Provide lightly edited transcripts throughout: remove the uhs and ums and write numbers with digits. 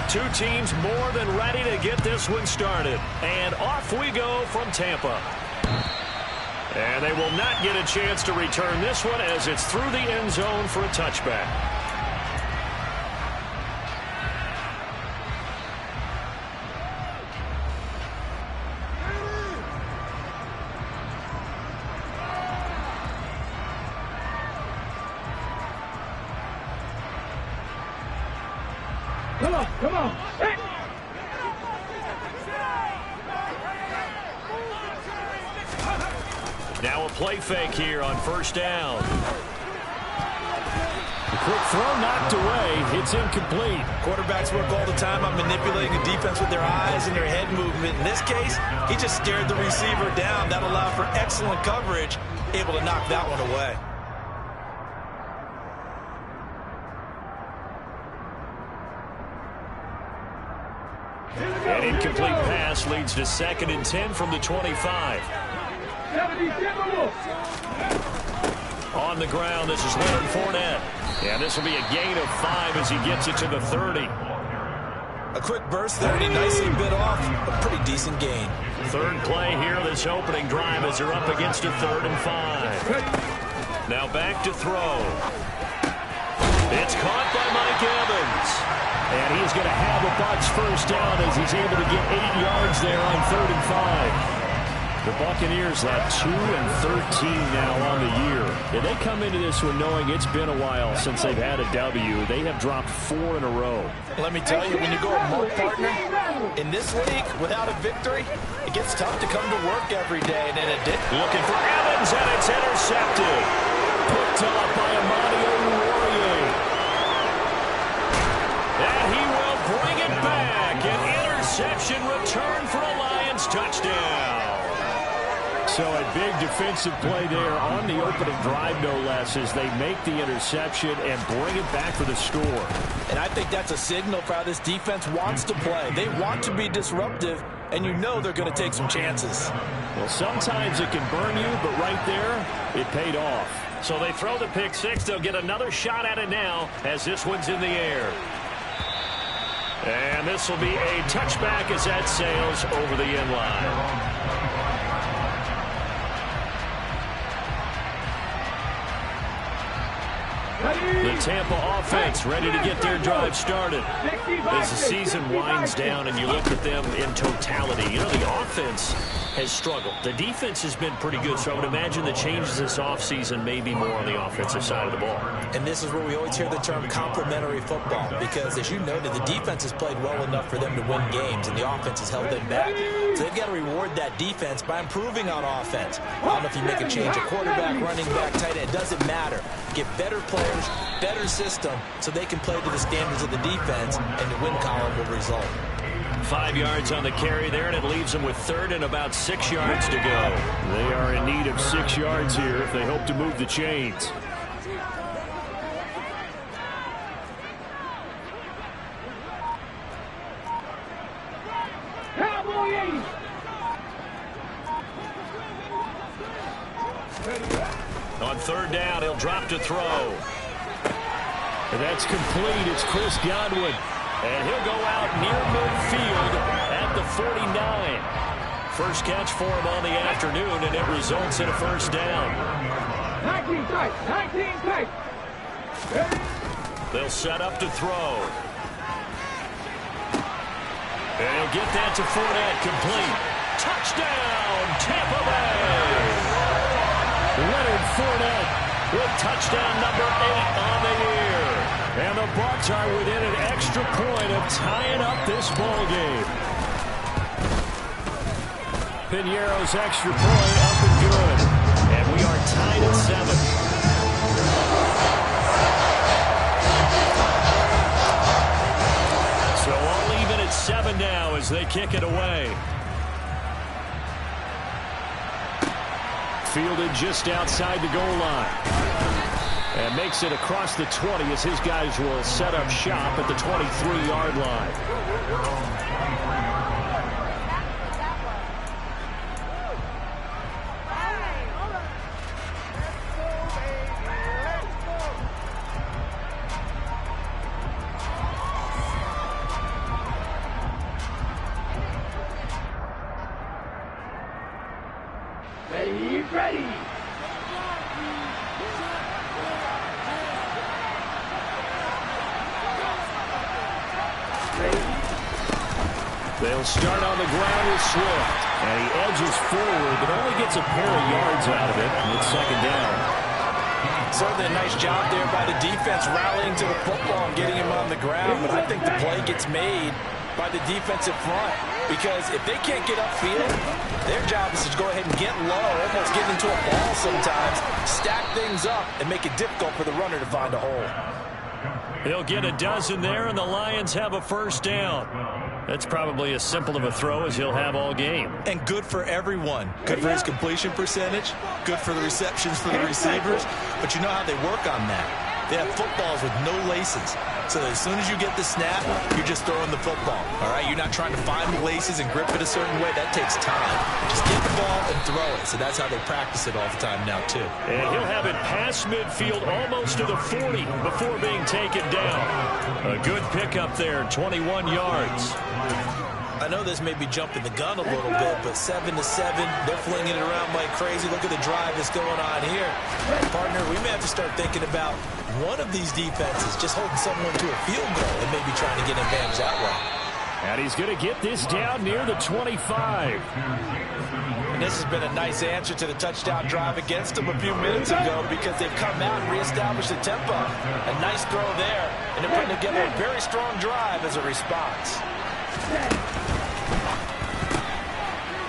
Two teams more than ready to get this one started. And off we go from Tampa. And they will not get a chance to return this one as it's through the end zone for a touchback. Come on, come on. Hey. Now a play fake here on first down. The quick throw knocked away. It's incomplete. Quarterbacks work all the time on manipulating the defense with their eyes and their head movement. In this case, he just stared the receiver down. That allowed for excellent coverage, able to knock that one away. An incomplete pass leads to 2nd and 10 from the 25. On the ground, this is Leonard Fournette. And this will be a gain of 5 as he gets it to the 30. A quick burst there, and he nicely bit off a pretty decent gain. Third play here, this opening drive as they're up against a 3rd and 5. Now back to throw. It's caught by Mike Evans. And he's going to have a Bucs first down as he's able to get 8 yards there on 3rd and 5. The Buccaneers have 2 and 13 now on the year. And they come into this one knowing it's been a while since they've had a W. They have dropped 4 in a row. Let me tell you, when you go a mode partner, in this league, without a victory, it gets tough to come to work every day. And then it did. Looking for Evans, and it's intercepted. Picked off by Amani Oruwariye. And he will bring it back. An interception return for a Lions touchdown. So a big defensive play there on the opening drive, no less, as they make the interception and bring it back for the score. And I think that's a signal for how this defense wants to play. They want to be disruptive, and you know they're going to take some chances. Well, sometimes it can burn you, but right there, it paid off. So they throw the pick six. They'll get another shot at it now as this one's in the air. And this will be a touchback as that sails over the end line. The Tampa offense ready to get their drive started. As the season winds down and you look at them in totality, you know, the offense has struggled. The defense has been pretty good, so I would imagine the changes this offseason may be more on the offensive side of the ball. And this is where we always hear the term complementary football, because as you noted, the defense has played well enough for them to win games, and the offense has held them back. So they've got to reward that defense by improving on offense. I don't know if you make a change, a quarterback, running back, tight end, it doesn't matter. Get better players, better system, so they can play to the standards of the defense, and the win column will result. 5 yards on the carry there, and it leaves them with 3rd and about 6 yards to go. They are in need of 6 yards here if they hope to move the chains. On 3rd down, he'll drop to throw. And that's complete. It's Chris Godwin. And he'll go out near midfield at the 49. First catch for him on the afternoon, and it results in a first down. 19 tight, 19 tight. They'll set up to throw. And he'll get that to Fournette, complete. Touchdown, Tampa Bay! Leonard Fournette with touchdown number 8 on the year. And the Bucs are within an extra point of tying up this ball game. Piñeiro's extra point up and good. And we are tied at 7. So all even at 7 now as they kick it away. Fielded just outside the goal line. And makes it across the 20 as his guys will set up shop at the 23-yard line. Ready. They'll start on the ground with Swift. And he edges forward, but only gets a pair of yards out of it. And it's second down. Certainly a nice job there by the defense rallying to the football and getting him on the ground. But I think the play gets made by the defensive front. Because if they can't get upfield, their job is to go ahead and get low, almost get into a ball sometimes, stack things up, and make it difficult for the runner to find a hole. He'll get a dozen there, and the Lions have a first down. That's probably as simple of a throw as he'll have all game. And good for everyone. Good for his completion percentage, good for the receptions for the receivers. But you know how they work on that. They have footballs with no laces. So as soon as you get the snap, you're just throwing the football. All right, you're not trying to find the laces and grip it a certain way. That takes time. Just get the ball and throw it. So that's how they practice it all the time now, too. And he'll have it past midfield almost to the 40 before being taken down. A good pickup there, 21 yards. I know this may be jumping the gun a little bit, but 7-7, they're flinging it around like crazy. Look at the drive that's going on here. Partner, we may have to start thinking about one of these defenses just holding someone to a field goal and maybe trying to get an advantage that way. And he's going to get this down near the 25. And this has been a nice answer to the touchdown drive against them a few minutes ago because they've come out and reestablished the tempo. A nice throw there, and they're putting together a very strong drive as a response.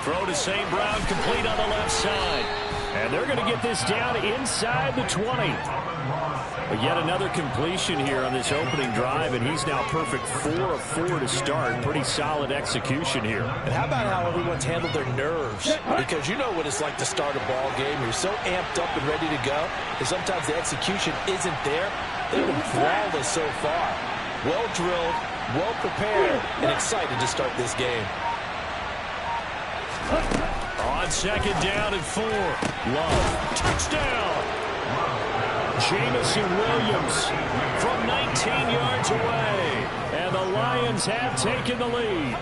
Throw to St. Brown, complete on the left side. And they're going to get this down inside the 20. But yet another completion here on this opening drive, and he's now perfect 4 of 4 to start. Pretty solid execution here. And how about how everyone's handled their nerves? Because you know what it's like to start a ball game. You're so amped up and ready to go, and sometimes the execution isn't there. They've been flawless so far. Well drilled, well prepared, and excited to start this game. On second down and 4. Love. Touchdown. Jamison Williams from 19 yards away. And the Lions have taken the lead.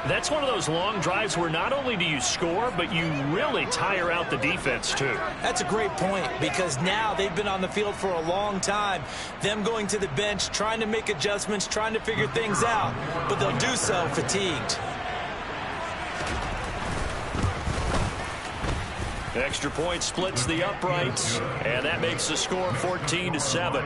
That's one of those long drives where not only do you score, but you really tire out the defense, too. That's a great point because now they've been on the field for a long time. Them going to the bench, trying to make adjustments, trying to figure things out. But they'll do so fatigued. Extra point splits the uprights, and that makes the score 14-7.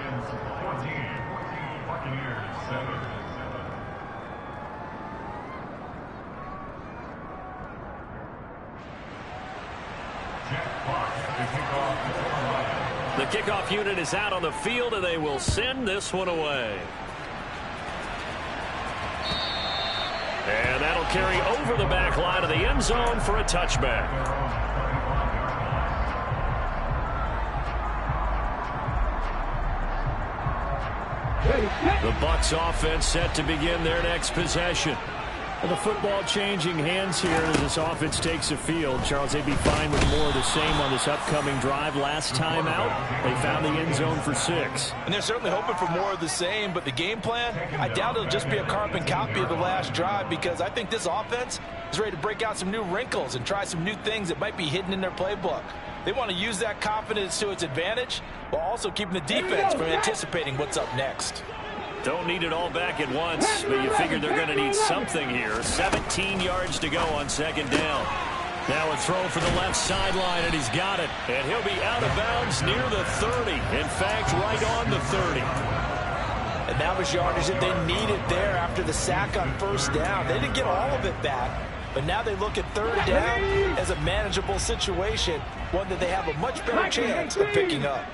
The kickoff unit is out on the field, and they will send this one away. And that'll carry over the back line of the end zone for a touchback. The Bucs offense set to begin their next possession. The football changing hands here as this offense takes the field. Charles, they'd be fine with more of the same on this upcoming drive. Last time out, they found the end zone for 6. And they're certainly hoping for more of the same, but the game plan, I doubt it'll just be a carbon copy of the last drive because I think this offense is ready to break out some new wrinkles and try some new things that might be hidden in their playbook. They want to use that confidence to its advantage while also keeping the defense from anticipating what's up next. Don't need it all back at once, but you figure they're going to need something here. 17 yards to go on second down. Now a throw for the left sideline, and he's got it. And he'll be out of bounds near the 30. In fact, right on the 30. And that was yardage that they needed there after the sack on first down. They didn't get all of it back, but now they look at third down as a manageable situation, one that they have a much better chance of picking up.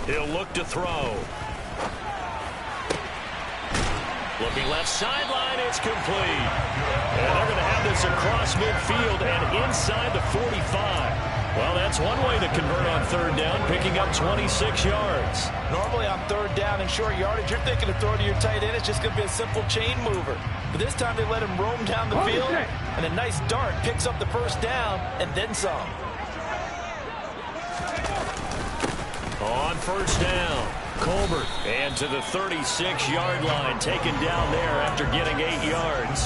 He'll look to throw. Looking left sideline, it's complete. And they're going to have this across midfield and inside the 45. Well, that's one way to convert on third down, picking up 26 yards. Normally on third down and short yardage, you're thinking of throwing to your tight end. It's just going to be a simple chain mover. But this time they let him roam down the field, and a nice dart picks up the first down and then some. On first down, Colbert, and to the 36-yard line, taken down there after getting 8 yards.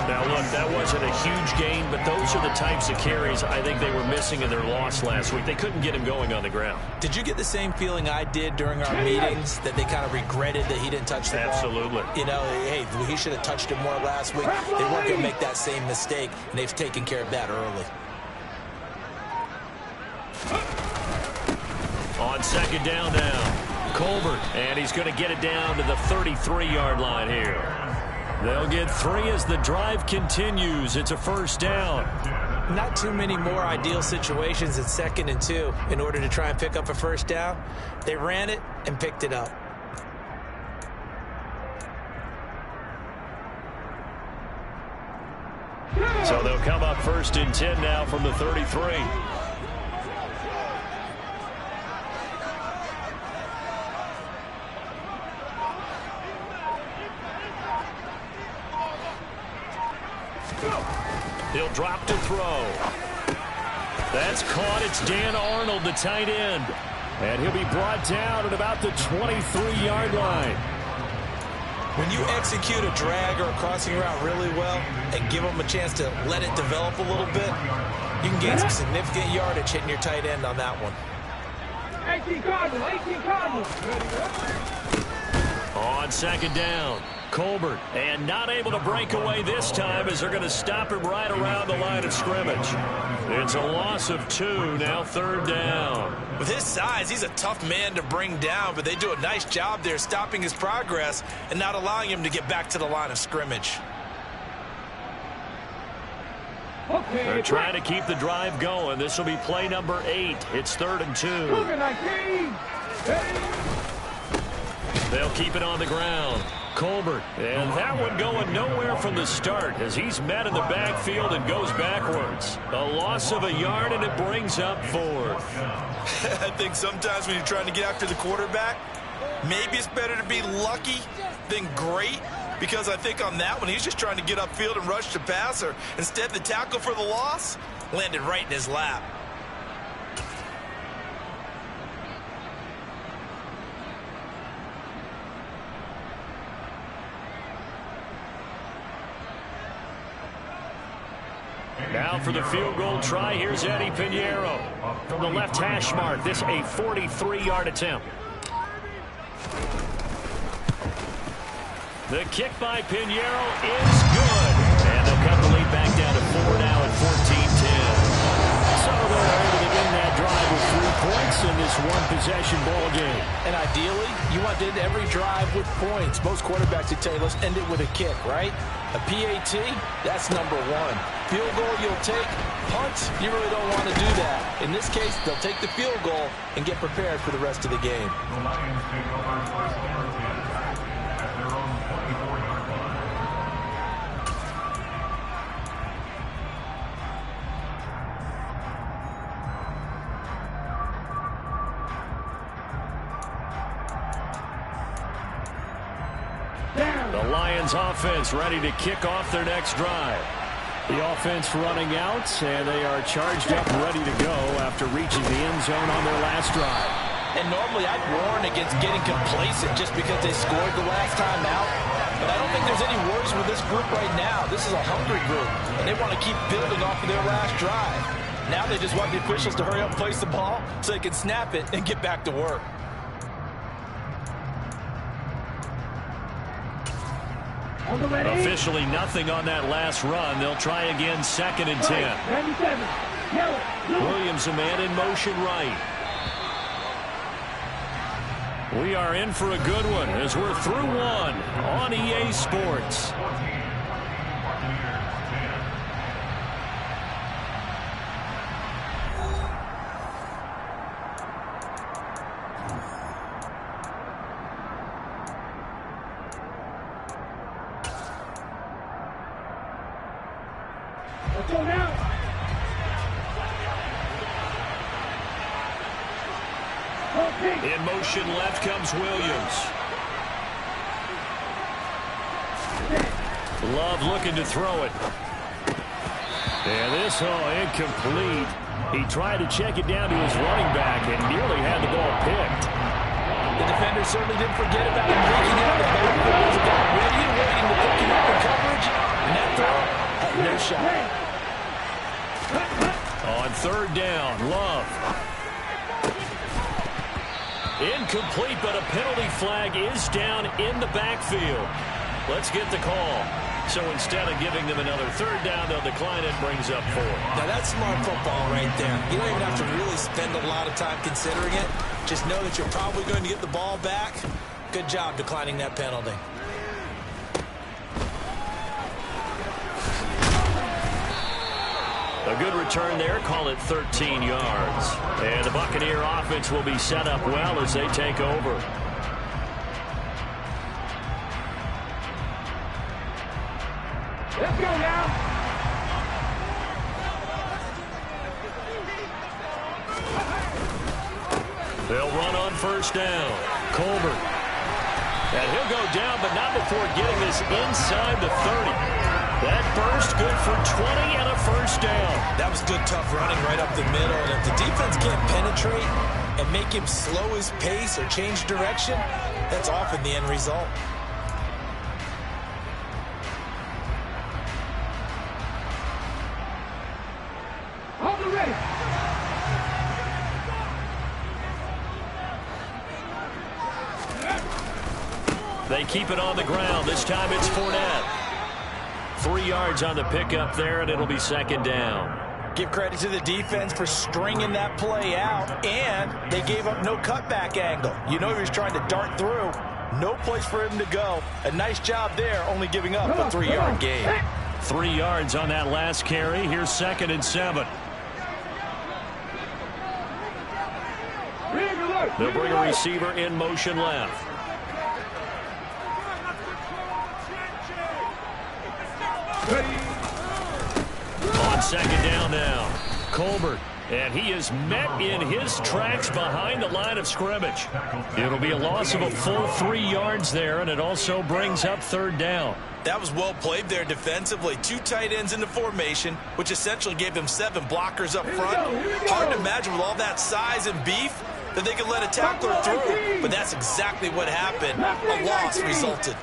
Now, look, that wasn't a huge gain, but those are the types of carries I think they were missing in their loss last week. They couldn't get him going on the ground. Did you get the same feeling I did during our meetings, that they kind of regretted that he didn't touch the ball? Absolutely. You know, hey, he should have touched it more last week. They weren't going to make that same mistake, and they've taken care of that early. On second down now, Colbert, and he's going to get it down to the 33-yard line here. They'll get 3 as the drive continues. It's a first down. Not too many more ideal situations in 2nd and 2 in order to try and pick up a first down. They ran it and picked it up. So they'll come up 1st and 10 now from the 33. He'll drop to throw. That's caught. It's Dan Arnold, the tight end. And he'll be brought down at about the 23-yard line. When you execute a drag or a crossing route really well and give them a chance to let it develop a little bit, you can gain some significant yardage hitting your tight end on that one. 18 Cardinals. On second down, Colbert, and not able to break away this time as they're going to stop him right around the line of scrimmage. It's a loss of 2, now 3rd down. With his size, he's a tough man to bring down, but they do a nice job there stopping his progress and not allowing him to get back to the line of scrimmage. They're trying to keep the drive going. This will be play number 8. It's 3rd and 2. They'll keep it on the ground. Colbert, and that one going nowhere from the start as he's met in the backfield and goes backwards. A loss of a yard, and it brings up 4th. I think sometimes when you're trying to get after the quarterback, maybe it's better to be lucky than great, because I think on that one, he's just trying to get upfield and rush the passer. Instead, the tackle for the loss landed right in his lap. Now for the field goal try, here's Eddie Pinheiro. From the left hash mark, this a 43-yard attempt. The kick by Pinheiro is good. And they'll cut the lead back down to 4 now at 14-10. So they're able to end that drive with 3 points in this one-possession ball game. And ideally, you want to end every drive with points. Most quarterbacks would tell you, let's end it with a kick, right? A PAT, that's number 1. Field goal you'll take. Punts, you really don't want to do that. In this case, they'll take the field goal and get prepared for the rest of the game. The Lions offense ready to kick off their next drive. The offense running out, and they are charged up ready to go after reaching the end zone on their last drive. And normally I'd warn against getting complacent just because they scored the last time out. But I don't think there's any worries with this group right now. This is a hungry group, and they want to keep building off of their last drive. Now they just want the officials to hurry up and place the ball so they can snap it and get back to work. Officially nothing on that last run. They'll try again, 2nd and 10. Williams, a man in motion right. We are in for a good one as we're through one on EA Sports. Let's go now. In motion left comes Williams. Love looking to throw it. And this, incomplete. He tried to check it down to his running back and nearly had the ball picked. The defender certainly didn't forget about him leaking out. The backfield was about ready and waiting to pick him up in coverage. And that throw shot. On third down, Love. Incomplete, but a penalty flag is down in the backfield. Let's get the call. So instead of giving them another third down, they'll decline it, brings up 4. Now that's smart football right there. You don't even have to really spend a lot of time considering it. Just know that you're probably going to get the ball back. Good job declining that penalty. A good return there, call it 13 yards. And the Buccaneer offense will be set up well as they take over. Let's go now. They'll run on first down. Colbert. And he'll go down, but not before getting this inside the 30. That burst good for 20 and a first down. That was good, tough running right up the middle. And if the defense can't penetrate and make him slow his pace or change direction, that's often the end result. Hold it ready. They keep it on the ground. This time it's Fournette. 3 yards on the pickup there, and it'll be second down. Give credit to the defense for stringing that play out, and they gave up no cutback angle. You know he was trying to dart through. No place for him to go. A nice job there, only giving up a 3-yard gain. 3 yards on that last carry. Here's 2nd and 7. They'll bring a receiver in motion left. On second down now, Colbert. And he is met in his tracks behind the line of scrimmage. It'll be a loss of a full 3 yards there, and it also brings up third down. That was well played there defensively. 2 tight ends in the formation, which essentially gave them 7 blockers up front. Hard to imagine with all that size and beef that they could let a tackler through. But that's exactly what happened. A loss resulted.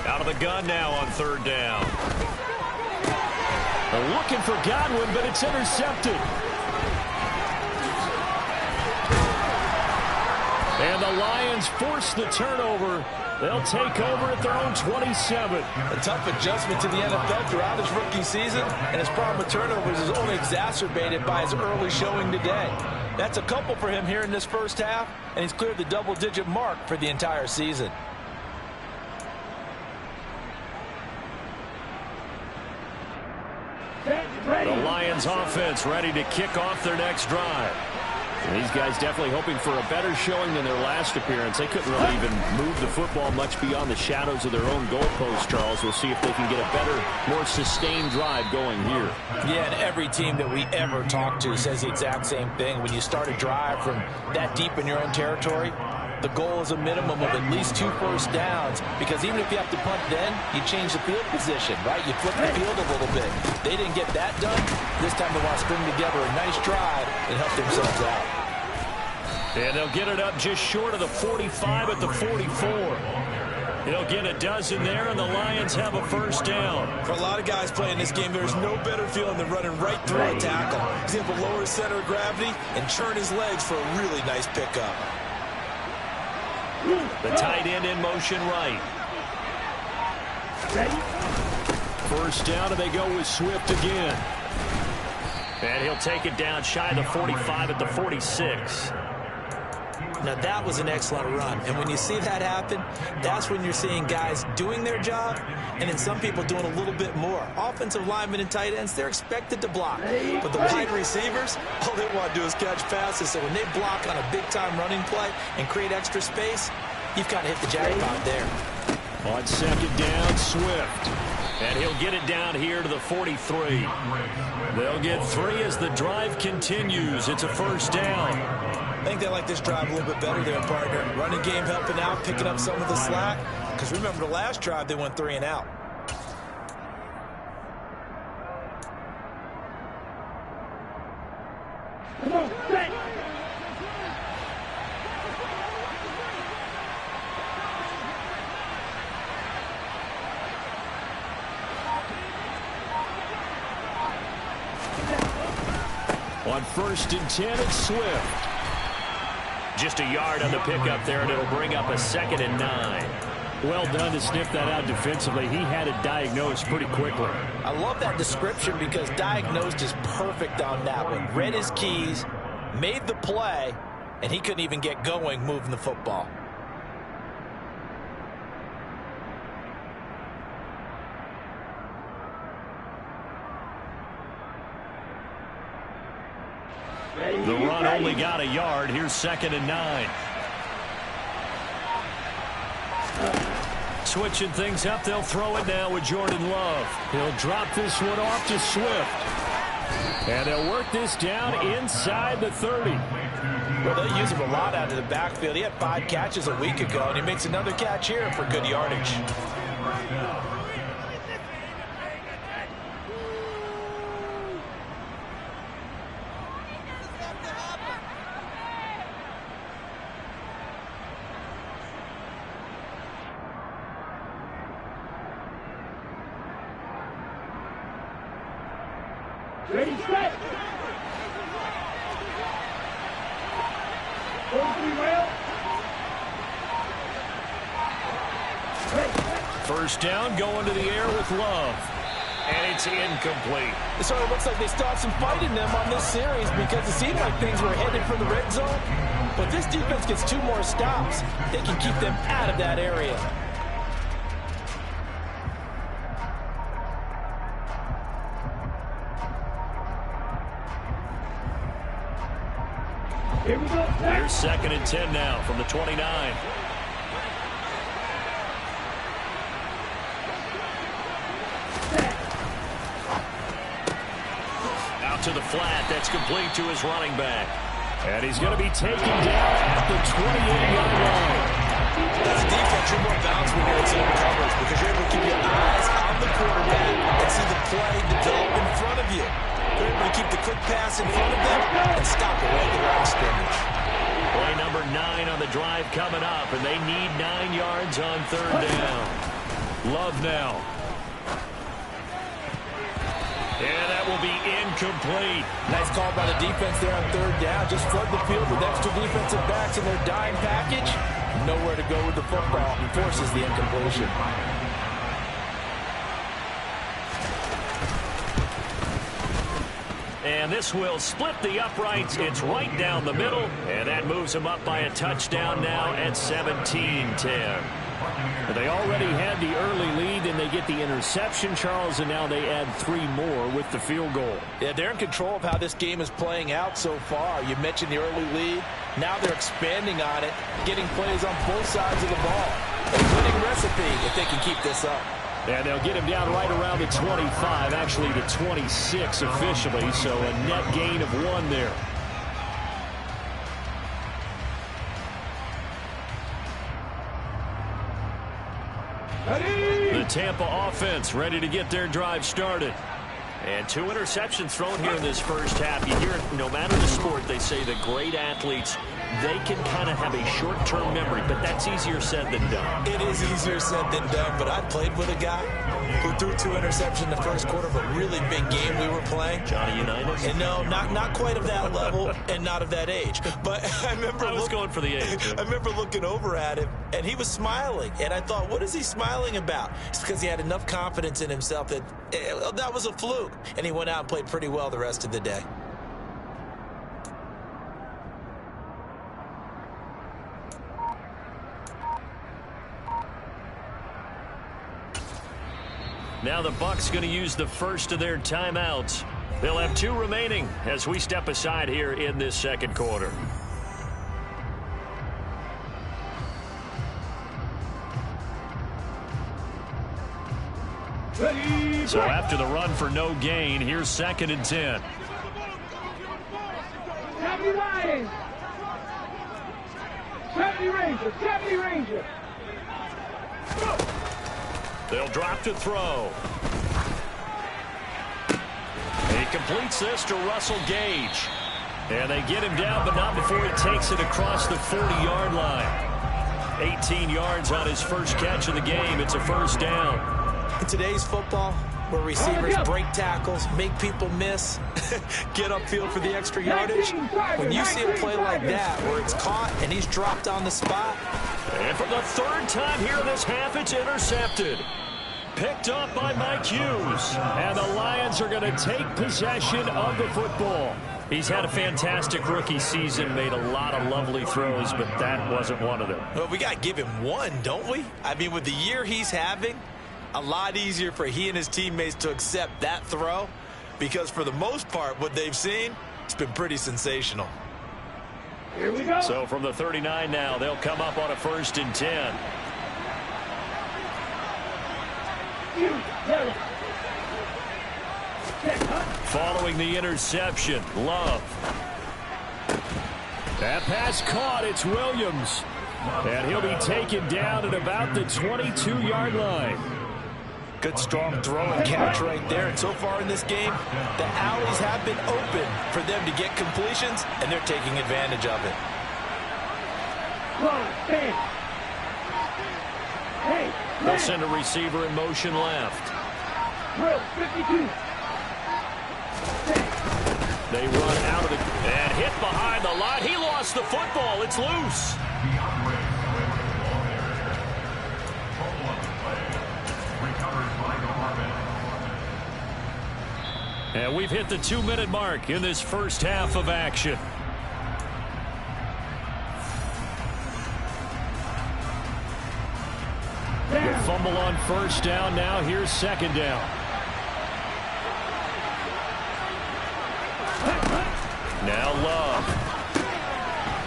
Out of the gun now on third down. Looking for Godwin, but it's intercepted. And the Lions force the turnover. They'll take over at their own 27. A tough adjustment to the NFL throughout his rookie season, and his problem with turnovers is only exacerbated by his early showing today. That's a couple for him here in this first half, and he's cleared the double-digit mark for the entire season. The Lions offense ready to kick off their next drive. And these guys definitely hoping for a better showing than their last appearance. They couldn't really even move the football much beyond the shadows of their own goalpost, Charles. We'll see if they can get a better, more sustained drive going here. Yeah, and every team that we ever talk to says the exact same thing. When you start a drive from that deep in your own territory, the goal is a minimum of at least 2 first downs, because even if you have to punt then, you change the field position, right? You flip the field a little bit. They didn't get that done. This time they want to string together a nice drive and help themselves out. And they'll get it up just short of the 45 at the 44. They'll get a dozen there, and the Lions have a first down. For a lot of guys playing this game, there's no better feeling than running right through a tackle. He's able to lower his center of gravity and churn his legs for a really nice pickup. The tight end in motion right. First down, and they go with Swift again. And he'll take it down shy of the 45 at the 46. Now, that was an excellent run. And when you see that happen, that's when you're seeing guys doing their job and then some people doing a little bit more. Offensive linemen and tight ends, they're expected to block. But the wide receivers, all they want to do is catch passes. So when they block on a big-time running play and create extra space, you've got to hit the jackpot there. On second down, Swift. And he'll get it down here to the 43. They'll get 3 as the drive continues. It's a first down. I think they like this drive a little bit better there, partner. Running game helping out, picking up some of the slack. Because remember, the last drive, they went 3 and out. Come on, set. On 1st and 10, it's Swift. Just a yard on the pickup there, and it'll bring up a 2nd and 9. Well done to sniff that out defensively. He had it diagnosed pretty quickly. I love that description because diagnosed is perfect on that one. Read his keys, made the play, and he couldn't even get going moving the football. The run only got a yard. Here's 2nd and 9. Switching things up, they'll throw it now with Jordan Love. He'll drop this one off to Swift. And they'll work this down inside the 30. Well, they use him a lot out of the backfield. He had 5 catches a week ago, and he makes another catch here for good yardage. Ready, set. First down, going to the air with Love. And it's incomplete. It sort of looks like they still have some fight in them on this series because it seemed like things were headed for the red zone. But this defense gets 2 more stops. They can keep them out of that area. Here we go. Here's 2nd and 10 now from the 29. Out to the flat. That's complete to his running back. And he's going to be taken down at the 28-yard line. As a defense, you're more balanced when you're in zone coverage because you're able to keep your eyes on the quarterback and see the play develop in front of you. They're able to keep the quick pass in front of them and stop it right at the line of scrimmage. Play number 9 on the drive coming up, and they need 9 yards on 3rd down. Love now. And that will be incomplete. Nice call by the defense there on 3rd down. Just flood the field with extra defensive backs in their dime package. Nowhere to go with the football. He forces the incompletion. And this will split the uprights. It's right down the middle, and that moves them up by a touchdown now at 17-10. They already had the early lead, and they get the interception, Charles, and now they add 3 more with the field goal. Yeah, they're in control of how this game is playing out so far. You mentioned the early lead. Now they're expanding on it, getting plays on both sides of the ball. A winning recipe if they can keep this up. And they'll get him down right around the 25, actually the 26 officially, so a net gain of 1 there. The Tampa offense ready to get their drive started. And 2 interceptions thrown here in this first half. You hear it, no matter the sport, they say that great athletes, they can kind of have a short-term memory, but that's easier said than done. It is easier said than done, but I played with a guy who threw 2 interceptions in the first quarter of a really big game we were playing. Johnny Unitas? And no, not quite of that level and not of that age. But I remember I was going for the age. I remember looking over at him, and he was smiling. And I thought, what is he smiling about? It's because he had enough confidence in himself that that was a fluke. And he went out and played pretty well the rest of the day. Now the Bucs going to use the first of their timeouts. They'll have 2 remaining as we step aside here in this second quarter. So after the run for no gain, here's 2nd and 10. Deputy Lions. Deputy Ranger. Deputy Ranger. They'll drop to throw. He completes this to Russell Gage. And they get him down, but not before he takes it across the 40-yard line. 18 yards on his first catch of the game. It's a first down. In today's football, where receivers break tackles, make people miss, get upfield for the extra yardage. When you see a play like that where it's caught and he's dropped on the spot. And for the third time here in this half, it's intercepted. Picked up by Mike Hughes. And the Lions are going to take possession of the football. He's had a fantastic rookie season, made a lot of lovely throws, but that wasn't one of them. Well, we got to give him one, don't we? I mean, with the year he's having, a lot easier for he and his teammates to accept that throw, because for the most part, what they've seen, it's been pretty sensational. Here we go. So from the 39 now, they'll come up on a 1st and 10. Following the interception, Love. That pass caught. It's Williams. And he'll be taken down at about the 22-yard line. Good, strong throw and catch right there. And so far in this game, the alleys have been open for them to get completions, and they're taking advantage of it. They'll send a receiver in motion left. 52. They run out of the and hit behind the line. He lost the football. It's loose. And we've hit the 2-minute mark in this first half of action. The fumble on 1st down. Now here's 2nd down. Now Love.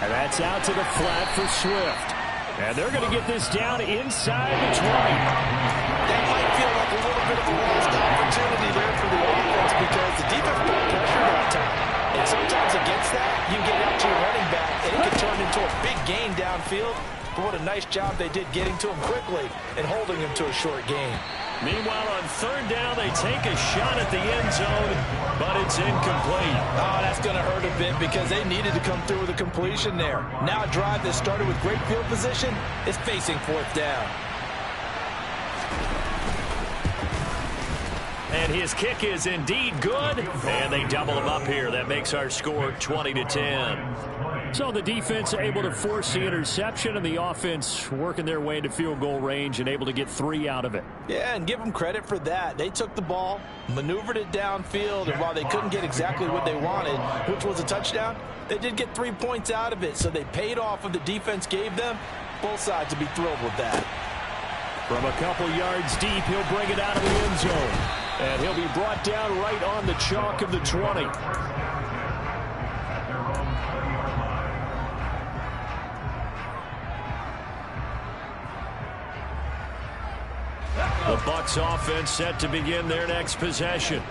And that's out to the flat for Swift. And they're going to get this down inside the 20. That might feel like a little bit of a lost opportunity there for the offense because the defense put pressure that time. And sometimes against that, you can get out to your running back, and it can turn into a big gain downfield. But what a nice job they did getting to him quickly and holding him to a short gain. Meanwhile, on 3rd down, they take a shot at the end zone, but it's incomplete. Oh, that's going to hurt a bit because they needed to come through with a completion there. Now a drive that started with great field position is facing 4th down. And his kick is indeed good, and they double him up here. That makes our score 20-10. So the defense able to force the interception, and the offense working their way into field goal range and able to get 3 out of it. Yeah, and give them credit for that. They took the ball, maneuvered it downfield, and while they couldn't get exactly what they wanted, which was a touchdown, they did get 3 points out of it, so they paid off what the defense gave them. Both sides will be thrilled with that. From a couple yards deep, he'll bring it out of the end zone. And he'll be brought down right on the chalk of the 20. The Bucs offense set to begin their next possession.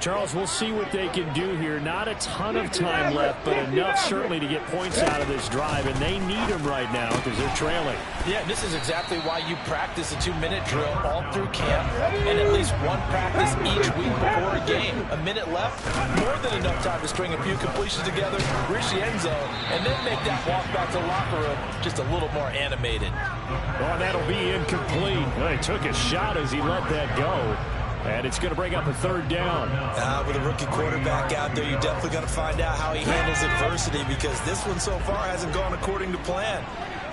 Charles, we'll see what they can do here. Not a ton of time left, but enough certainly to get points out of this drive, and they need them right now because they're trailing. Yeah, this is exactly why you practice a 2-minute drill all through camp and at least one practice each week before a game. A minute left, more than enough time to string a few completions together, reach the end zone, and then make that walk back to the locker room just a little more animated. Well, that'll be incomplete. Well, he took a shot as he let that go. And it's going to bring up a 3rd down. With a rookie quarterback out there, you're definitely going to find out how he handles adversity because this one so far hasn't gone according to plan.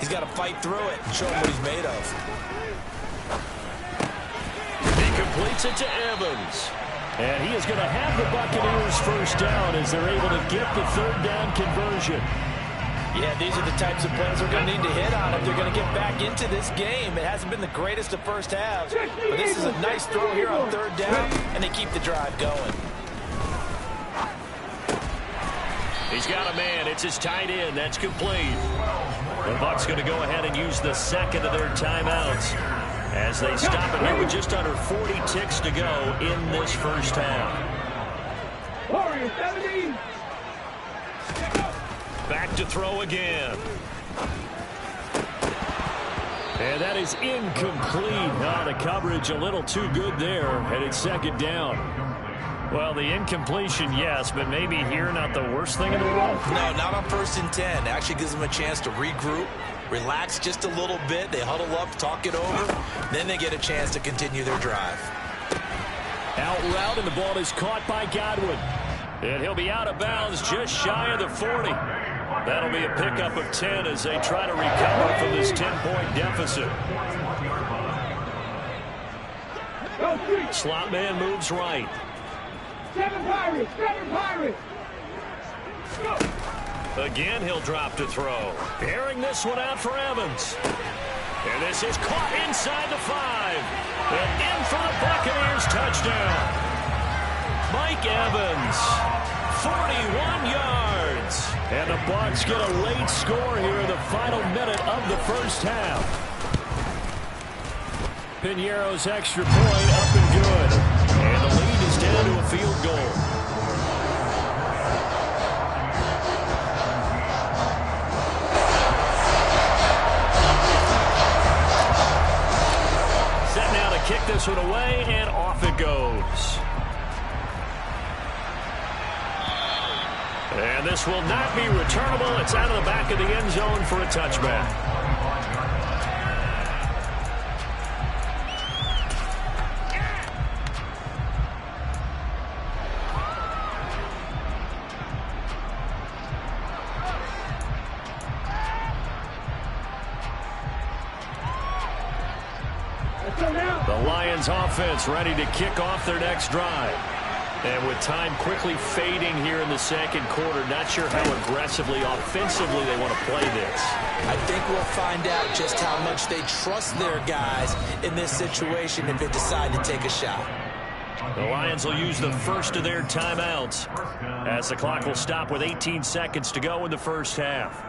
He's got to fight through it and show him what he's made of. He completes it to Evans. And he is going to have the Buccaneers 1st down as they're able to get the 3rd down conversion. Yeah, these are the types of plays we're going to need to hit on if they're going to get back into this game. It hasn't been the greatest of first halves, but this is a nice throw here on 3rd down, and they keep the drive going. He's got a man. It's his tight end. That's complete. The Bucs going to go ahead and use the 2nd of their timeouts as they stop it here with just under 40 ticks to go in this first half. Warriors 17. Back to throw again. And that is incomplete. Oh, the coverage a little too good there, and it's 2nd down. Well, the incompletion, yes, but maybe here not the worst thing in the world. No, not on 1st and 10. It actually gives them a chance to regroup, relax just a little bit. They huddle up, talk it over. Then they get a chance to continue their drive. Out route, and the ball is caught by Godwin. And he'll be out of bounds just shy of the 40. That'll be a pickup of 10 as they try to recover from this 10-point deficit. Slot man moves right. 7 Pirates! 7 Pirates! Again, he'll drop to throw. Airing this one out for Evans. And this is caught inside the 5. And in for the Buccaneers touchdown. Mike Evans, 41 yards. And the Bucs get a late score here in the final minute of the first half. Piñeiro's extra point up and good. And the lead is down to a field goal. Kick this one away, and off it goes. And this will not be returnable. It's out of the back of the end zone for a touchback. The Lions offense ready to kick off their next drive. And with time quickly fading here in the second quarter, not sure how aggressively, offensively they want to play this. I think we'll find out just how much they trust their guys in this situation if they decide to take a shot. The Lions will use the first of their timeouts as the clock will stop with 18 seconds to go in the first half.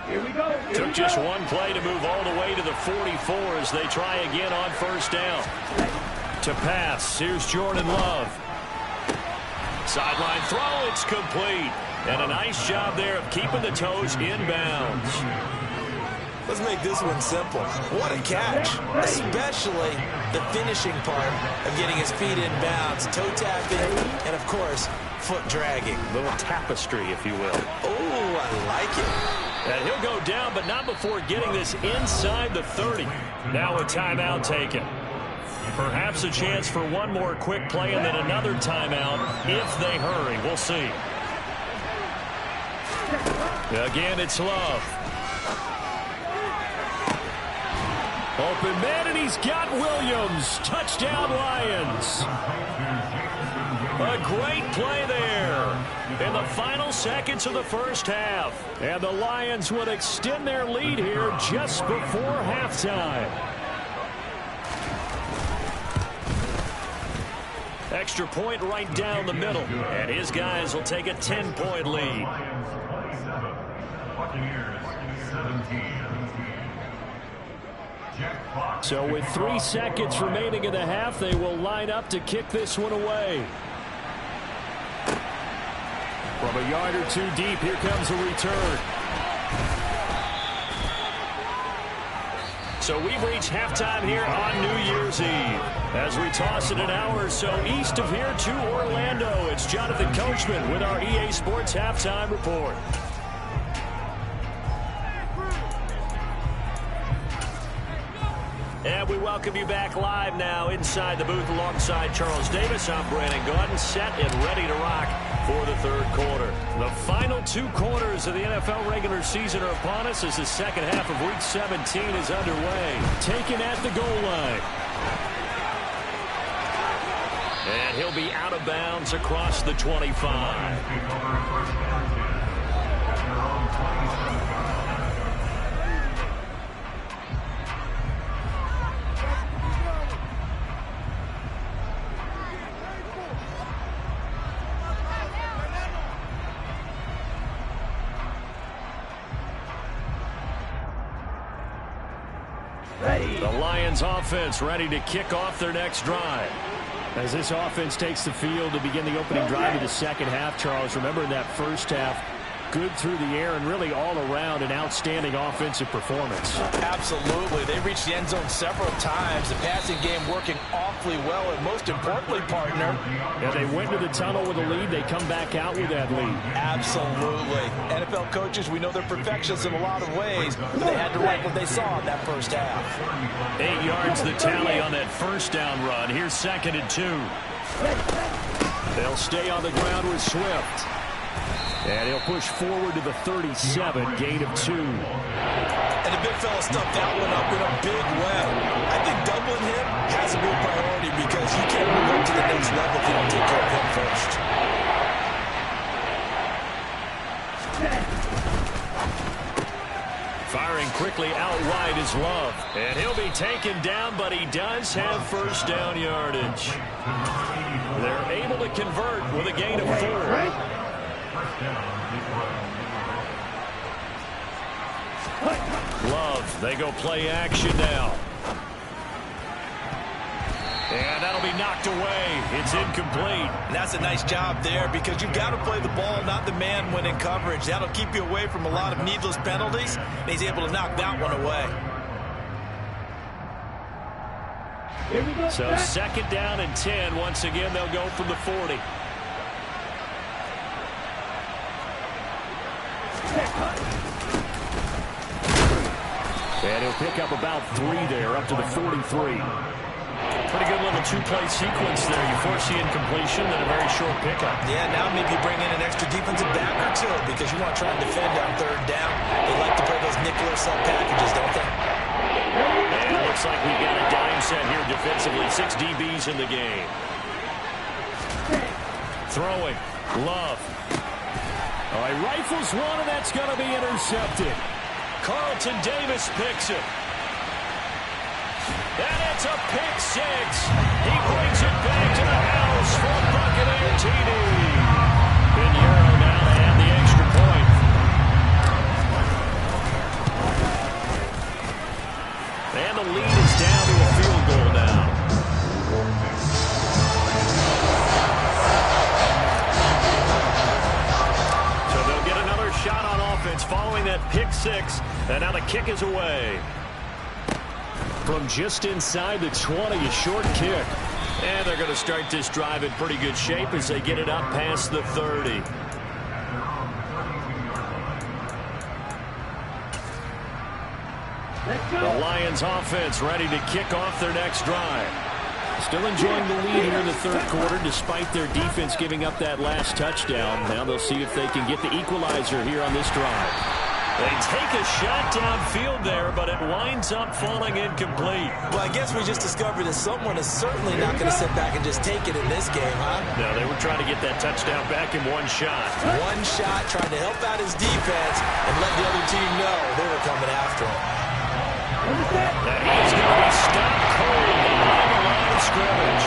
Here we go. Took just one play to move all the way to the 44 as they try again on first down. To pass, here's Jordan Love. Sideline throw, it's complete. And a nice job there of keeping the toes inbounds. Let's make this one simple. What a catch, especially the finishing part of getting his feet in bounds, toe tapping, and of course, foot dragging. A little tapestry, if you will. Oh, I like it. And he'll go down, but not before getting this inside the 30. Now a timeout taken. Perhaps a chance for one more quick play and then another timeout if they hurry. We'll see. Again, it's Love. Open man, and he's got Williams. Touchdown, Lions. A great play there in the final seconds of the first half. And the Lions would extend their lead here just before halftime. Extra point right down the middle. And his guys will take a 10-point lead. So with 3 seconds remaining in the half, they will line up to kick this one away. From a yard or two deep, here comes a return. So we've reached halftime here on New Year's Eve. As we toss it an hour or so east of here to Orlando, it's Jonathan Coachman with our EA Sports Halftime Report. And we welcome you back live now inside the booth alongside Charles Davis. I'm Brandon Gaudin, set and ready to rock for the third quarter. The final 2 quarters of the NFL regular season are upon us as the second half of Week 17 is underway. Taken at the goal line. And he'll be out of bounds across the 25. The Lions offense ready to kick off their next drive. As this offense takes the field to begin the opening drive of the second half, Charles, remember in that first half, good through the air and really all around an outstanding offensive performance. Absolutely. They reached the end zone several times. The passing game working awfully well, and most importantly, partner. Yeah, they went to the tunnel with a lead. They come back out with that lead. Absolutely. NFL coaches, we know they're perfectionists in a lot of ways, but they had to like what they saw in that first half. 8 yards the tally on that first down run. Here's 2nd and 2. They'll stay on the ground with Swift. And he'll push forward to the 37, gain of 2. And the big fella stuffed that one up in a big way. I think doubling him has to be a priority because you can't move up to the next level if you don't take care of him first. Firing quickly out wide is Love. And he'll be taken down, but he does have first down yardage. They're able to convert with a gain of 4. Love, they go play action now. And that'll be knocked away. It's incomplete. And that's a nice job there because you've got to play the ball, not the man when in coverage. That'll keep you away from a lot of needless penalties. And he's able to knock that one away. So 2nd down and 10. Once again, they'll go from the 40. And he'll pick up about 3 there, up to the 43. Pretty good little two-play sequence there. You force the incompletion, then a very short pickup. Yeah, now maybe you bring in an extra defensive back or two because you want to try and defend on 3rd down. They like to play those nickel or sub packages, don't they? And it looks like we've got a dime set here defensively. 6 DBs in the game. Throwing. Love. All right, rifles one, and that's going to be intercepted. Carlton Davis picks it. And it's a pick 6. He brings it back to the house for Buccaneer TD. Pinheiro now to add the extra point. And the lead is down to a field goal now. So they'll get another shot on offense following that pick 6. And now the kick is away. From just inside the 20, a short kick. And they're going to start this drive in pretty good shape as they get it up past the 30. The Lions offense ready to kick off their next drive. Still enjoying the lead here in the 3rd quarter despite their defense giving up that last touchdown. Now they'll see if they can get the equalizer here on this drive. They take a shot downfield there, but it winds up falling incomplete. Well, I guess we just discovered that someone is certainly not going to sit back and just take it in this game, huh? No, they were trying to get that touchdown back in one shot. One shot, trying to help out his defense and let the other team know they were coming after him. That he's going to be stopped cold behind the line of scrimmage.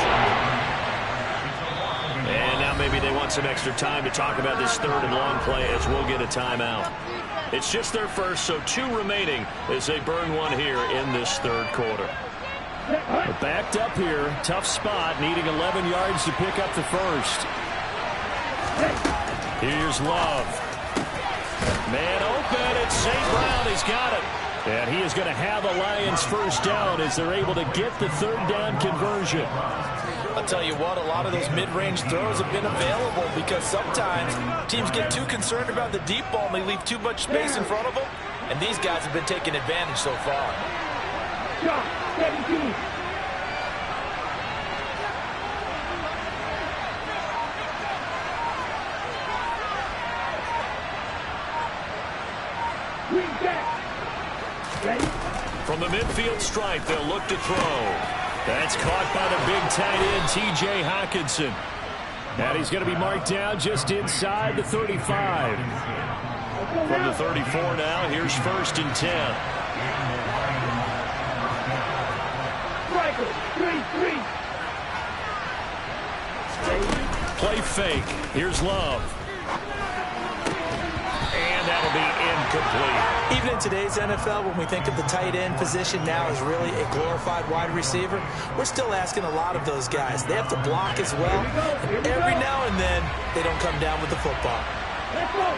And now maybe they want some extra time to talk about this 3rd and long play as we'll get a timeout. It's just their first, so 2 remaining as they burn one here in this 3rd quarter. They're backed up here. Tough spot, needing 11 yards to pick up the first. Here's Love. Man open, it's St. Brown. He's got it. And he is going to have a Lions first down as they're able to get the 3rd down conversion. I'll tell you what, a lot of those mid-range throws have been available because sometimes teams get too concerned about the deep ball and they leave too much space in front of them. And these guys have been taking advantage so far. Shot 17. Green back. Ready? From the midfield stripe, they'll look to throw. That's caught by the big tight end, T.J. Hockenson. And he's going to be marked down just inside the 35. From the 34 now, here's 1st and 10. Striker, 3-3. Play fake. Here's Love. And that'll be incomplete. Even in today's NFL, when we think of the tight end position now as really a glorified wide receiver, we're still asking a lot of those guys. They have to block as well. And every now and then, they don't come down with the football. Let's go.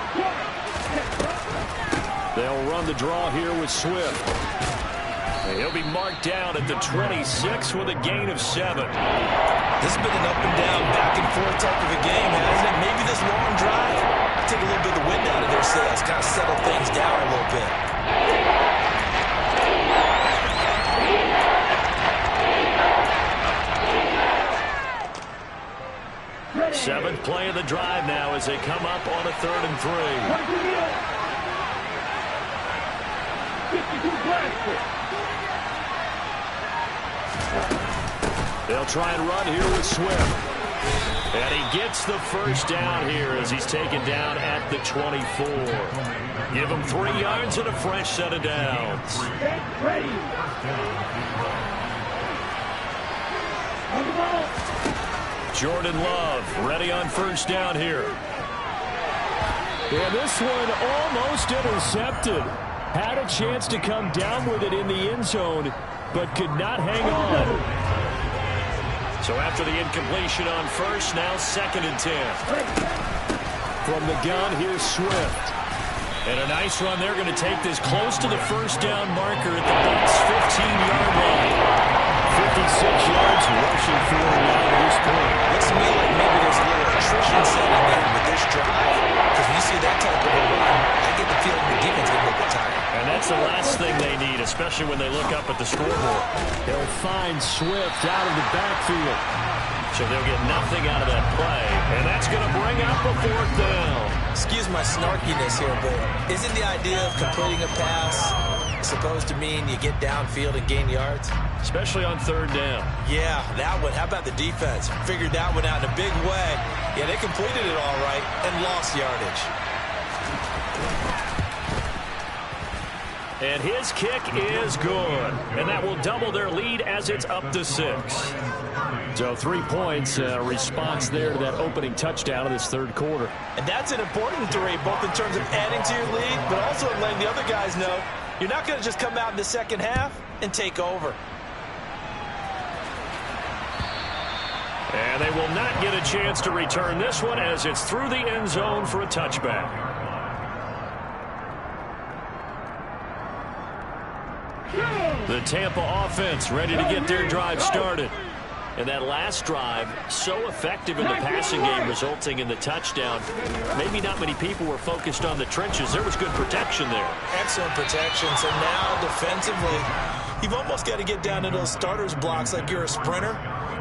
They'll run the draw here with Swift. And he'll be marked down at the 26 with a gain of 7. This has been an up and down, back and forth type of a game, hasn't it? Maybe this long drive, take a little bit of the wind out of their sails, kind of settle things down a little bit. Seventh play of the drive now as they come up on a 3rd and 3. 52 Glasgow. They'll try and run here with Swift. And he gets the first down here as he's taken down at the 24. Give him 3 yards and a fresh set of downs. Get ready. On the ball. Jordan Love ready on first down here. And this one almost intercepted. Had a chance to come down with it in the end zone, but could not hang on. So after the incompletion on first, now 2nd and 10. From the gun, here's Swift. And a nice run. They're going to take this close to the first down marker at the Bucs' 15-yard line. 56 yards rushing for at this point. Looks to me like maybe there's a little attrition setting in with this drive. Because when you see that type of a run, I get the feeling the defense is going to get tired. And that's the last thing they need, especially when they look up at the scoreboard. They'll find Swift out of the backfield. So they'll get nothing out of that play. And that's going to bring up a 4th down. Excuse my snarkiness here, but isn't the idea of completing a pass supposed to mean you get downfield and gain yards? Especially on 3rd down. Yeah, that one. How about the defense? Figured that one out in a big way. Yeah, they completed it all right and lost yardage. And his kick is good. And that will double their lead as it's up to 6. So 3 points, response there to that opening touchdown of this 3rd quarter. And that's an important 3, both in terms of adding to your lead, but also letting the other guys know you're not going to just come out in the second half and take over. And they will not get a chance to return this one as it's through the end zone for a touchback. The Tampa offense ready to get their drive started. And that last drive, so effective in the passing game, resulting in the touchdown. Maybe not many people were focused on the trenches. There was good protection there. Excellent protection. So now defensively, you've almost got to get down to those starters blocks like you're a sprinter.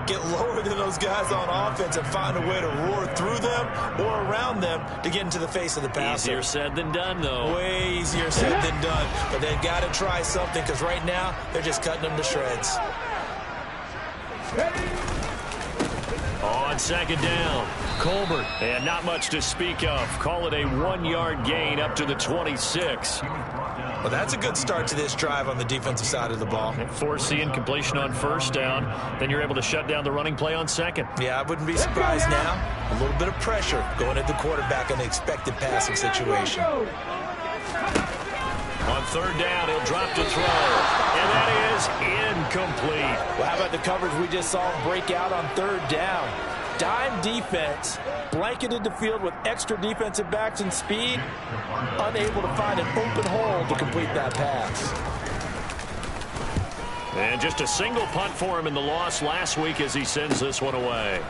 Get lower than those guys on offense and find a way to roar through them or around them to get into the face of the passer. Easier said than done, though. Way easier said than done. But they've got to try something because right now they're just cutting them to shreds. On 2nd down, Colbert. And not much to speak of. Call it a 1-yard gain up to the 26. Well, that's a good start to this drive on the defensive side of the ball. Force the incompletion on first down. Then you're able to shut down the running play on 2nd. Yeah, I wouldn't be surprised now. A little bit of pressure going at the quarterback in an expected passing situation. On 3rd down, he'll drop to throw. And that is incomplete. Well, how about the coverage we just saw break out on 3rd down? Dime defense, blanketed the field with extra defensive backs and speed, unable to find an open hole to complete that pass. And just a single punt for him in the loss last week as he sends this one away.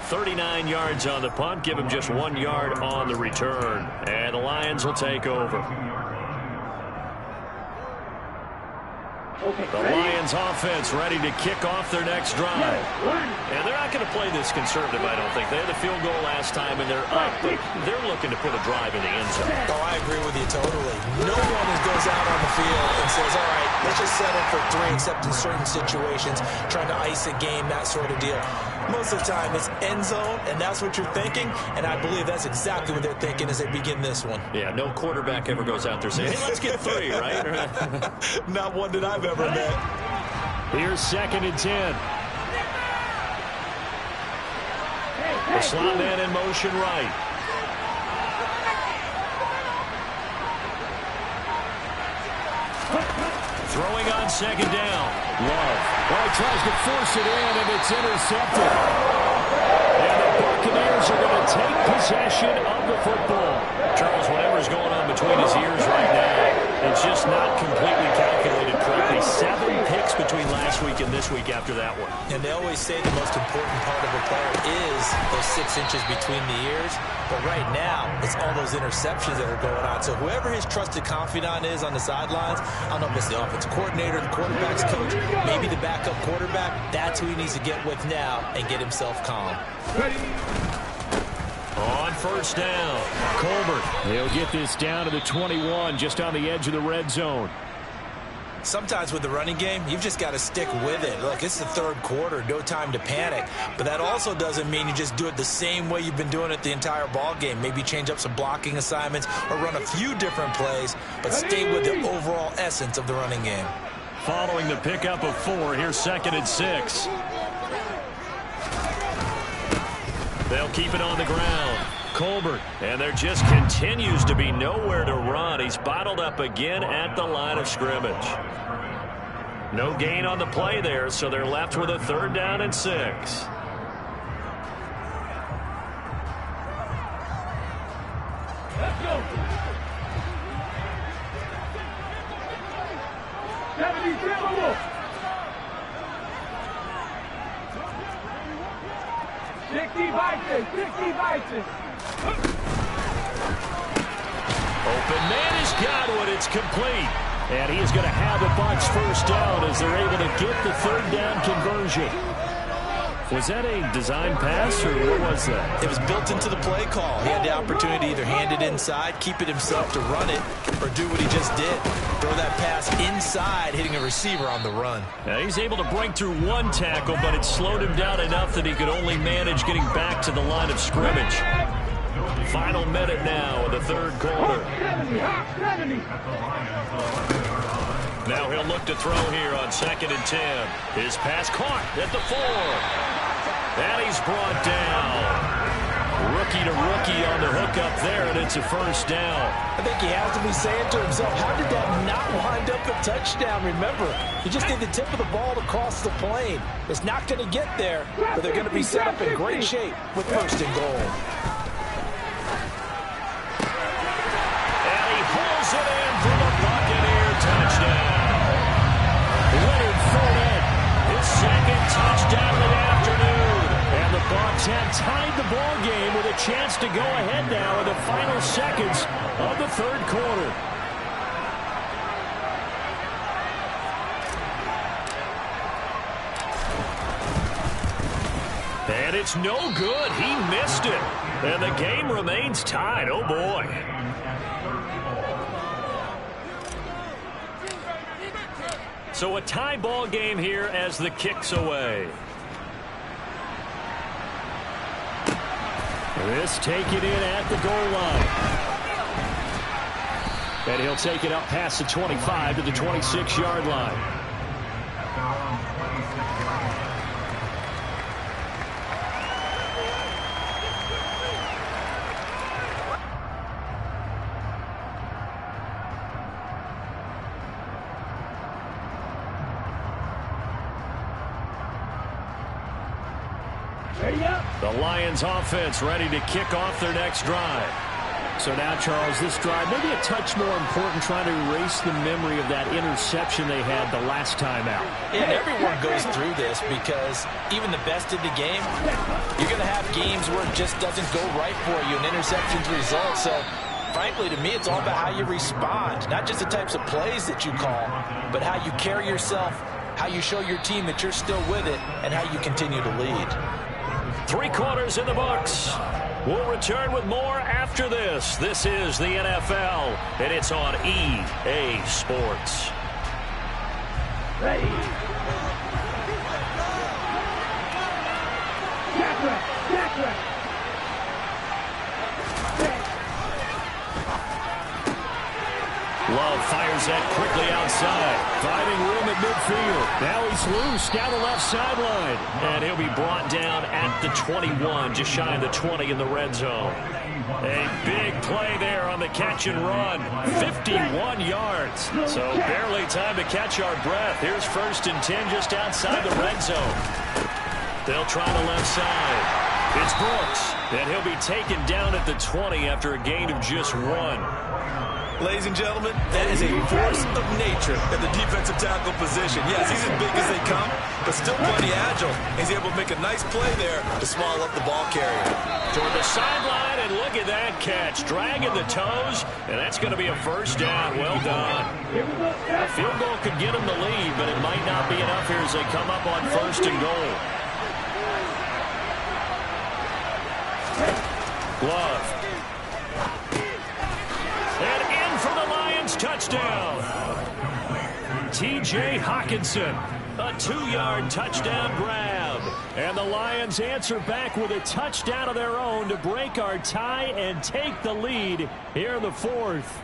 39 yards on the punt, give him just 1 yard on the return. And the Lions will take over. The Lions offense ready to kick off their next drive. And they're not going to play this conservative, I don't think. They had the field goal last time, and they're up, but they're looking to put a drive in the end zone. Oh, I agree with you totally. No one goes out on the field and says, all right, let's just settle for 3, except in certain situations, trying to ice a game, that sort of deal. Most of the time, it's end zone, and that's what you're thinking, and I believe that's exactly what they're thinking as they begin this one. Yeah, no quarterback ever goes out there saying, hey, let's get 3, right? Not one that I've ever met. Here's 2nd and 10. The slot man in motion right. Throwing on 2nd down. Love. Well, he tries to force it in, and it's intercepted. And the Buccaneers are going to take possession of the football. between his ears right now. It's just not completely calculated correctly. 7 picks between last week and this week after that one. And they always say the most important part of a player is those 6 inches between the ears. But right now, it's all those interceptions that are going on. So whoever his trusted confidant is on the sidelines, I don't know if it's the offensive coordinator, the quarterback's coach, maybe the backup quarterback, that's who he needs to get with now and get himself calm. On first down, Colbert, he'll get this down to the 21, just on the edge of the red zone. Sometimes with the running game, you've just got to stick with it. Look, it's the third quarter, no time to panic. But that also doesn't mean you just do it the same way you've been doing it the entire ball game. Maybe change up some blocking assignments or run a few different plays, but stay with the overall essence of the running game. following the pickup of 4, here's 2nd and 6. They'll keep it on the ground. Colbert, and there just continues to be nowhere to run. He's bottled up again at the line of scrimmage. No gain on the play there, so they're left with a 3rd down and 6. Let's go. 77. 60 Vikings, 60 Vikings. Open man has got one. It's complete. And he is going to have the Bucs 1st down as they're able to get the 3rd down conversion. Was that a design pass, or what was that? It was built into the play call. He had the opportunity to either hand it inside, keep it himself to run it, or do what he just did. Throw that pass inside, hitting a receiver on the run. Now he's able to break through 1 tackle, but it slowed him down enough that he could only manage getting back to the line of scrimmage. Final minute now of the 3rd quarter. Now he'll look to throw here on 2nd and 10. His pass caught at the 4. And he's brought down. Rookie to rookie on the hook up there, and it's a 1st down. I think he has to be saying to himself, how did that not wind up a touchdown? Remember, he just did the tip of the ball across the plane. It's not going to get there, but they're going to be set up in great shape with 1st and goal. And he pulls it in for the Buccaneer touchdown. Leonard Fournette, his 2nd touchdown of the afternoon. And the Bucs have tied the ball game with a chance to go ahead now in the final seconds of the 3rd quarter. And it's no good. He missed it. And the game remains tied. Oh, boy. So a tie ball game here as the kick's away. This taken in at the goal line. And he'll take it up past the 25 to the 26-yard line. The Lions offense ready to kick off their next drive. So now, Charles, this drive maybe a touch more important, trying to erase the memory of that interception they had the last time out. And everyone goes through this because even the best in the game, you're going to have games where it just doesn't go right for you, and interceptions result. So, frankly, to me, it's all about how you respond, not just the types of plays that you call, but how you carry yourself, how you show your team that you're still with it, and how you continue to lead. 3 quarters in the books. We'll return with more after this. This is the NFL, and it's on EA Sports. Ready. Jack. Love fires that quickly outside, finding room at midfield. Now he's loose down the left sideline, and he'll be brought down at the 21, just shy of the 20 in the red zone. A big play there on the catch and run, 51 yards. So barely time to catch our breath. Here's 1st and 10 just outside the red zone. They'll try the left side. It's Brooks, and he'll be taken down at the 20 after a gain of just 1. Ladies and gentlemen, that is a force of nature at the defensive tackle position. Yes, he's as big as they come, but still plenty agile. He's able to make a nice play there to swallow up the ball carrier. Toward the sideline, and look at that catch. Dragging the toes, and that's going to be a first down. Well done. A field goal could get him the lead, but it might not be enough here as they come up on first and goal. Glove. And in for the Lions touchdown. T.J. Hockenson, a 2-yard touchdown grab. And the Lions answer back with a touchdown of their own to break our tie and take the lead here in the fourth.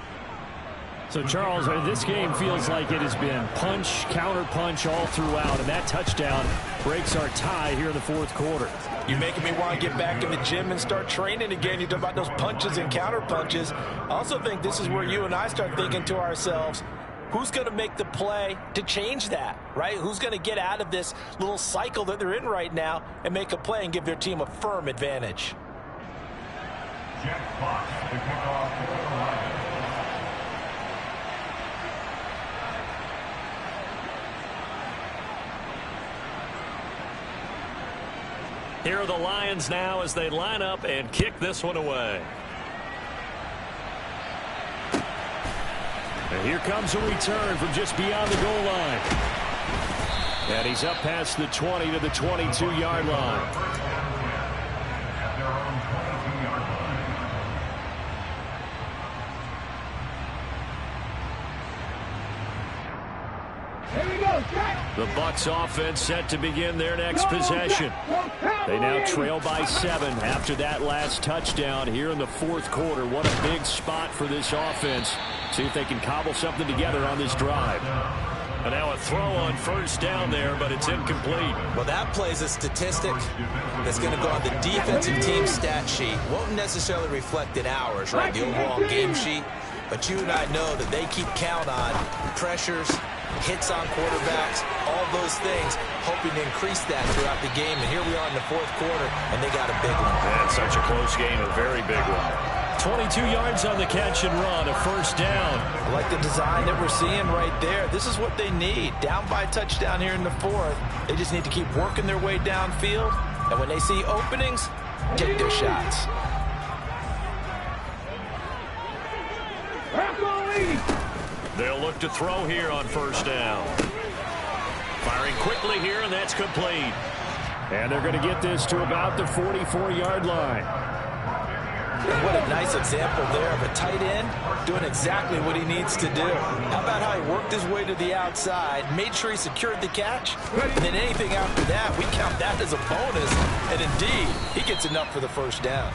So, Charles, this game feels like it has been punch, counter-punch all throughout, and that touchdown breaks our tie here in the fourth quarter. You're making me want to get back in the gym and start training again. You talk about those punches and counter-punches. I also think this is where you and I start thinking to ourselves, who's going to make the play to change that, right? Who's going to get out of this little cycle that they're in right now and make a play and give their team a firm advantage? Jack Bucs, the kickoff for the Lions. Here are the Lions now as they line up and kick this one away. And here comes a return from just beyond the goal line. And he's up past the 20 to the 22-yard line. The Bucs offense set to begin their next possession. They now trail by 7 after that last touchdown here in the fourth quarter. What a big spot for this offense. See if they can cobble something together on this drive. And now a throw on first down there, but it's incomplete. Well, that plays a statistic that's going to go on the defensive team stat sheet. Won't necessarily reflect in ours, right, the overall game sheet. But you and I know that they keep count on pressures, hits on quarterbacks, all those things, hoping to increase that throughout the game. And here we are in the fourth quarter, and they got a big one. That's such a close game, a very big one. 22 yards on the catch and run, a first down. I like the design that we're seeing right there. This is what they need. Down by a touchdown here in the fourth. They just need to keep working their way downfield. And when they see openings, take their shots. They'll look to throw here on first down. Firing quickly here, and that's complete. And they're going to get this to about the 44-yard line. What a nice example there of a tight end doing exactly what he needs to do. How about how he worked his way to the outside, made sure he secured the catch, and then anything after that, we count that as a bonus. And indeed, he gets enough for the first down.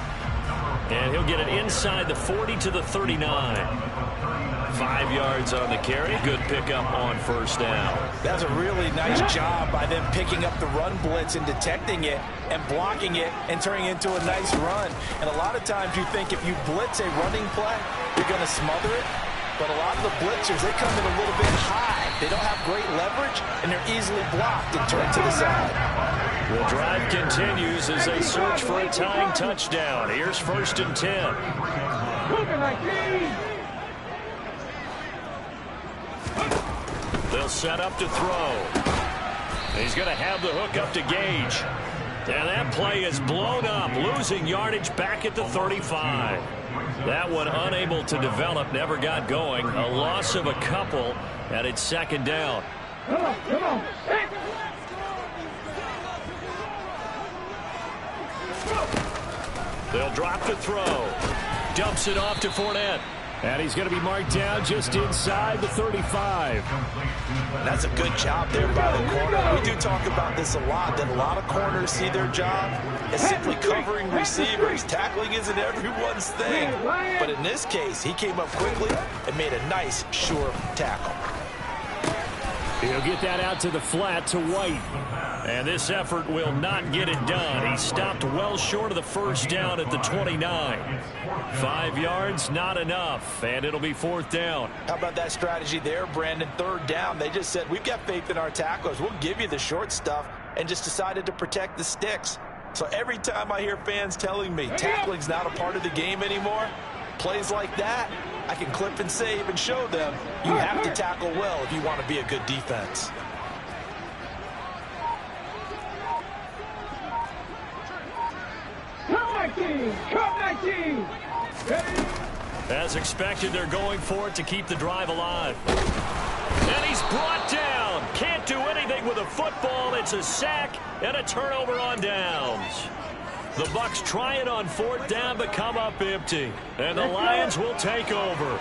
And he'll get it inside the 40 to the 39. 5 yards on the carry. Good pickup on first down. That's a really nice job by them picking up the run blitz and detecting it and blocking it and turning it into a nice run. And a lot of times you think if you blitz a running play, you're going to smother it. But a lot of the blitzers, they come in a little bit high. They don't have great leverage, and they're easily blocked and turned to the side. The drive continues as they search for a tying touchdown. Here's first and 10. They'll set up to throw. He's going to have the hook up to Gage. And that play is blown up, losing yardage back at the 35. That one unable to develop, never got going. A loss of a couple, and it's second down. Come on. They'll drop to throw. Dumps it off to Fournette. And he's going to be marked down just inside the 35. That's a good job there by the corner. We do talk about this a lot, that a lot of corners see their job as simply covering receivers. Tackling isn't everyone's thing. But in this case, he came up quickly and made a nice, sure tackle. He'll get that out to the flat to White. And this effort will not get it done. He stopped well short of the first down at the 29. 5 yards, not enough. And it'll be fourth down. How about that strategy there, Brandon? Third down. They just said, we've got faith in our tacklers. We'll give you the short stuff, and just decided to protect the sticks. So every time I hear fans telling me tackling's not a part of the game anymore, plays like that, I can clip and save and show them you have to tackle well if you want to be a good defense. Come 19! Ready? As expected, they're going for it to keep the drive alive. And he's brought down. Can't do anything with a football. It's a sack and a turnover on downs. The Bucs try it on 4th down, but come up empty. And the Lions will take over.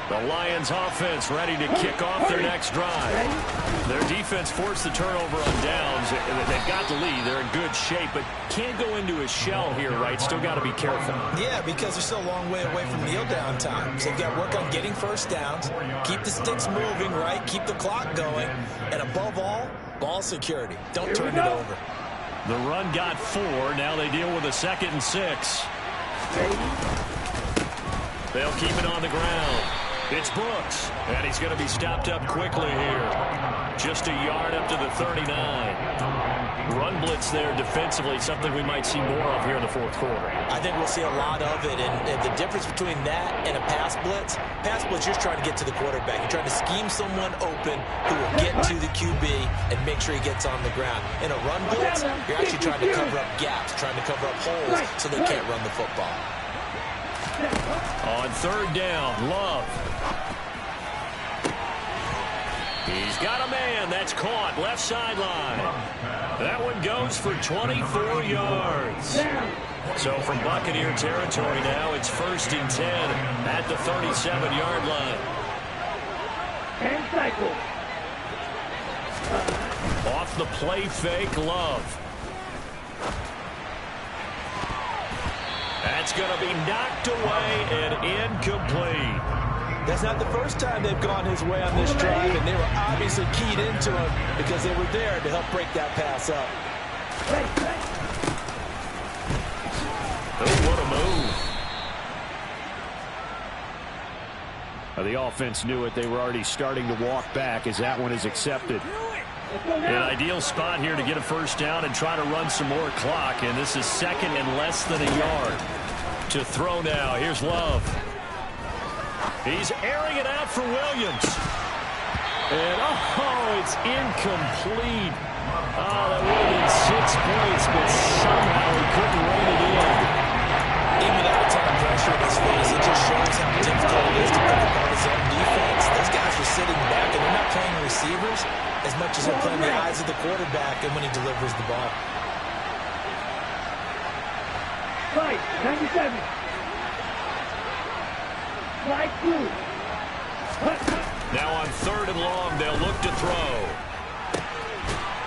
The Lions offense ready to kick off their next drive. Their defense forced the turnover on downs. They've got the lead. They're in good shape, but can't go into a shell here, right? Still got to be careful. Yeah, because they're still a long way away from kneel down time. So they've got to work on getting first downs, keep the sticks moving, right? Keep the clock going. And above all, ball security. Don't turn it over. The run got 4. Now they deal with a 2nd and 6. They'll keep it on the ground. It's Bucs, and he's going to be stopped up quickly here. Just a yard up to the 39. Run blitz there defensively, something we might see more of here in the 4th quarter. I think we'll see a lot of it, and the difference between that and a pass blitz, you're just trying to get to the quarterback. You're trying to scheme someone open who will get to the QB and make sure he gets on the ground. In a run blitz, you're actually trying to cover up gaps, trying to cover up holes so they can't run the football. On 3rd down, Love. He's got a man. That's caught. Left sideline. That one goes for 24 yards. So from Buccaneer territory now, it's 1st and 10 at the 37-yard line. And cycle. Off the play fake, Love. That's going to be knocked away and incomplete. That's not the first time they've gone his way on this drive, and they were obviously keyed into him because they were there to help break that pass up. Oh, what a move. The offense knew it. They were already starting to walk back as that one is accepted. An ideal spot here to get a first down and try to run some more clock, and this is 2nd and less than a yard. To throw now. Here's Love. He's airing it out for Williams. And, oh, it's incomplete. Oh, that would have been 6 points, but somehow he couldn't rein it in. Even without a ton of pressure in his face, it just shows how difficult it is to cover by his own defense. Those guys are sitting back, and they're not playing receivers as much as they're playing the eyes of the quarterback and when he delivers the ball. Right, 97. Right through. Now on 3rd and long, they'll look to throw.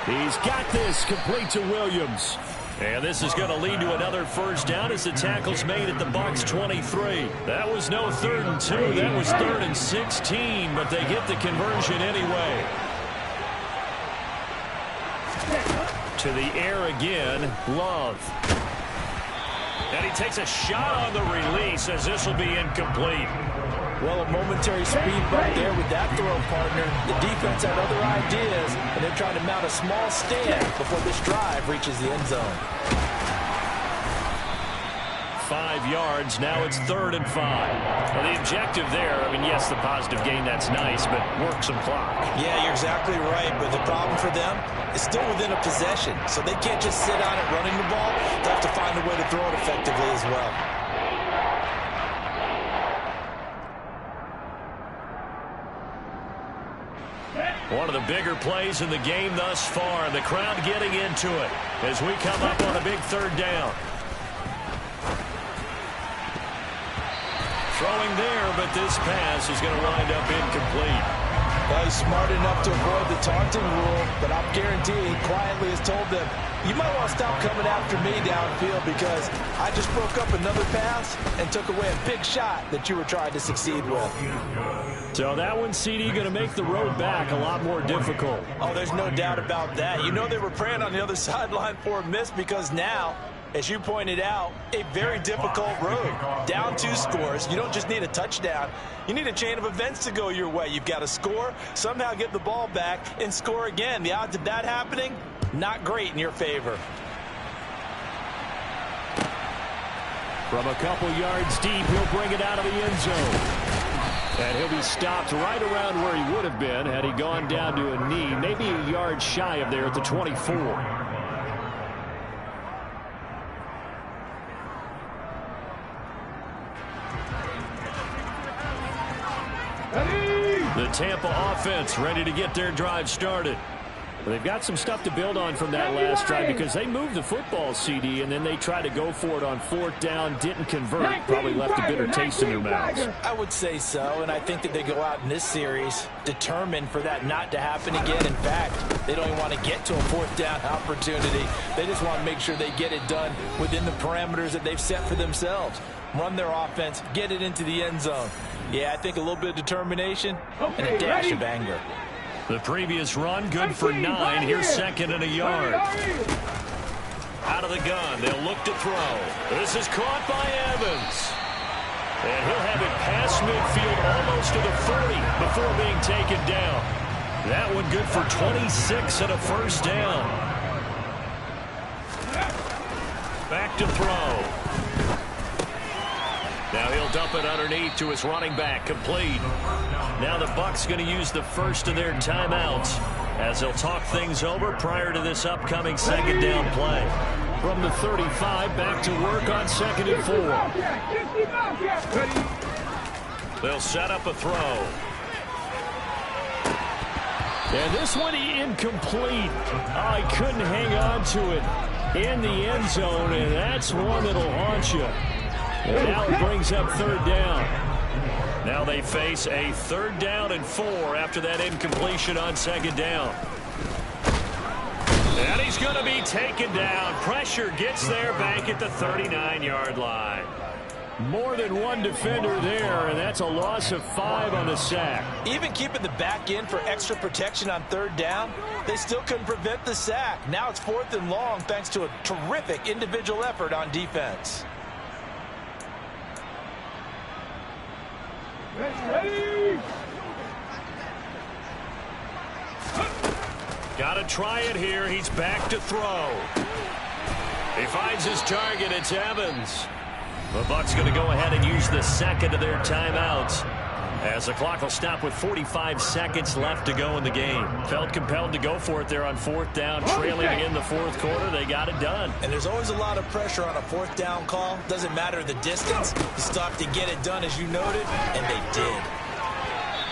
He's got this, complete to Williams. And this is going to lead to another first down as the tackle's made at the Bucs 23. That was no 3rd and 2. That was 3rd and 16, but they get the conversion anyway. To the air again, Love. And he takes a shot on the release as this will be incomplete. Well, a momentary speed bump there with that throw, partner. The defense had other ideas, and they're trying to mount a small stand before this drive reaches the end zone. 5 yards. Now it's 3rd and 5. Well, the objective there, I mean, yes, the positive gain, that's nice, but work some clock. Yeah, you're exactly right, but the problem for them is still within a possession, so they can't just sit on it running the ball. They have to find a way to throw it effectively as well. One of the bigger plays in the game thus far, and the crowd getting into it as we come up on a big 3rd down. Throwing there, but this pass is going to wind up incomplete. Well, he's smart enough to avoid the taunting rule, but I'm guaranteed he quietly has told them, you might want to stop coming after me downfield because I just broke up another pass and took away a big shot that you were trying to succeed with. So that one, CD, going to make the road back a lot more difficult. Oh, there's no doubt about that. You know they were praying on the other sideline for a miss because now, as you pointed out, a very difficult road. Down 2 scores. You don't just need a touchdown. You need a chain of events to go your way. You've got to score, somehow get the ball back, and score again. The odds of that happening, not great in your favor. From a couple yards deep, he'll bring it out of the end zone. And he'll be stopped right around where he would have been had he gone down to a knee, maybe a yard shy of there at the 24. The Tampa offense ready to get their drive started. They've got some stuff to build on from that last drive because they moved the football, CD, and then they tried to go for it on 4th down, didn't convert, probably left a bitter taste in their mouths. I would say so, and I think that they go out in this series determined for that not to happen again. In fact, they don't even want to get to a 4th down opportunity. They just want to make sure they get it done within the parameters that they've set for themselves. Run their offense, get it into the end zone. Yeah, I think a little bit of determination and a dash of anger. The previous run, good for 9. Here's 2nd and a yard. Out of the gun, they'll look to throw. This is caught by Evans. And he'll have it past midfield almost to the 40 before being taken down. That one good for 26 and a 1st down. Back to throw. Now he'll dump it underneath to his running back, complete. Now the Bucs going to use the first of their timeouts as they'll talk things over prior to this upcoming 2nd down play. From the 35, back to work on 2nd and 4. They'll set up a throw. And this one incomplete. Oh, he couldn't hang on to it in the end zone, and that's one that'll haunt you. And now it brings up 3rd down. Now they face a 3rd down and 4 after that incompletion on 2nd down. And he's going to be taken down. Pressure gets there back at the 39-yard line. More than one defender there, and that's a loss of 5 on the sack. Even keeping the back in for extra protection on 3rd down, they still couldn't prevent the sack. Now it's 4th and long thanks to a terrific individual effort on defense. Got to try it here. He's back to throw. He finds his target. It's Evans. The Bucs going to go ahead and use the 2nd of their timeouts as the clock will stop with 45 seconds left to go in the game. Felt compelled to go for it there on 4th down, trailing in the 4th quarter. They got it done. And there's always a lot of pressure on a 4th down call. Doesn't matter the distance. You still have to get it done, as you noted, and they did.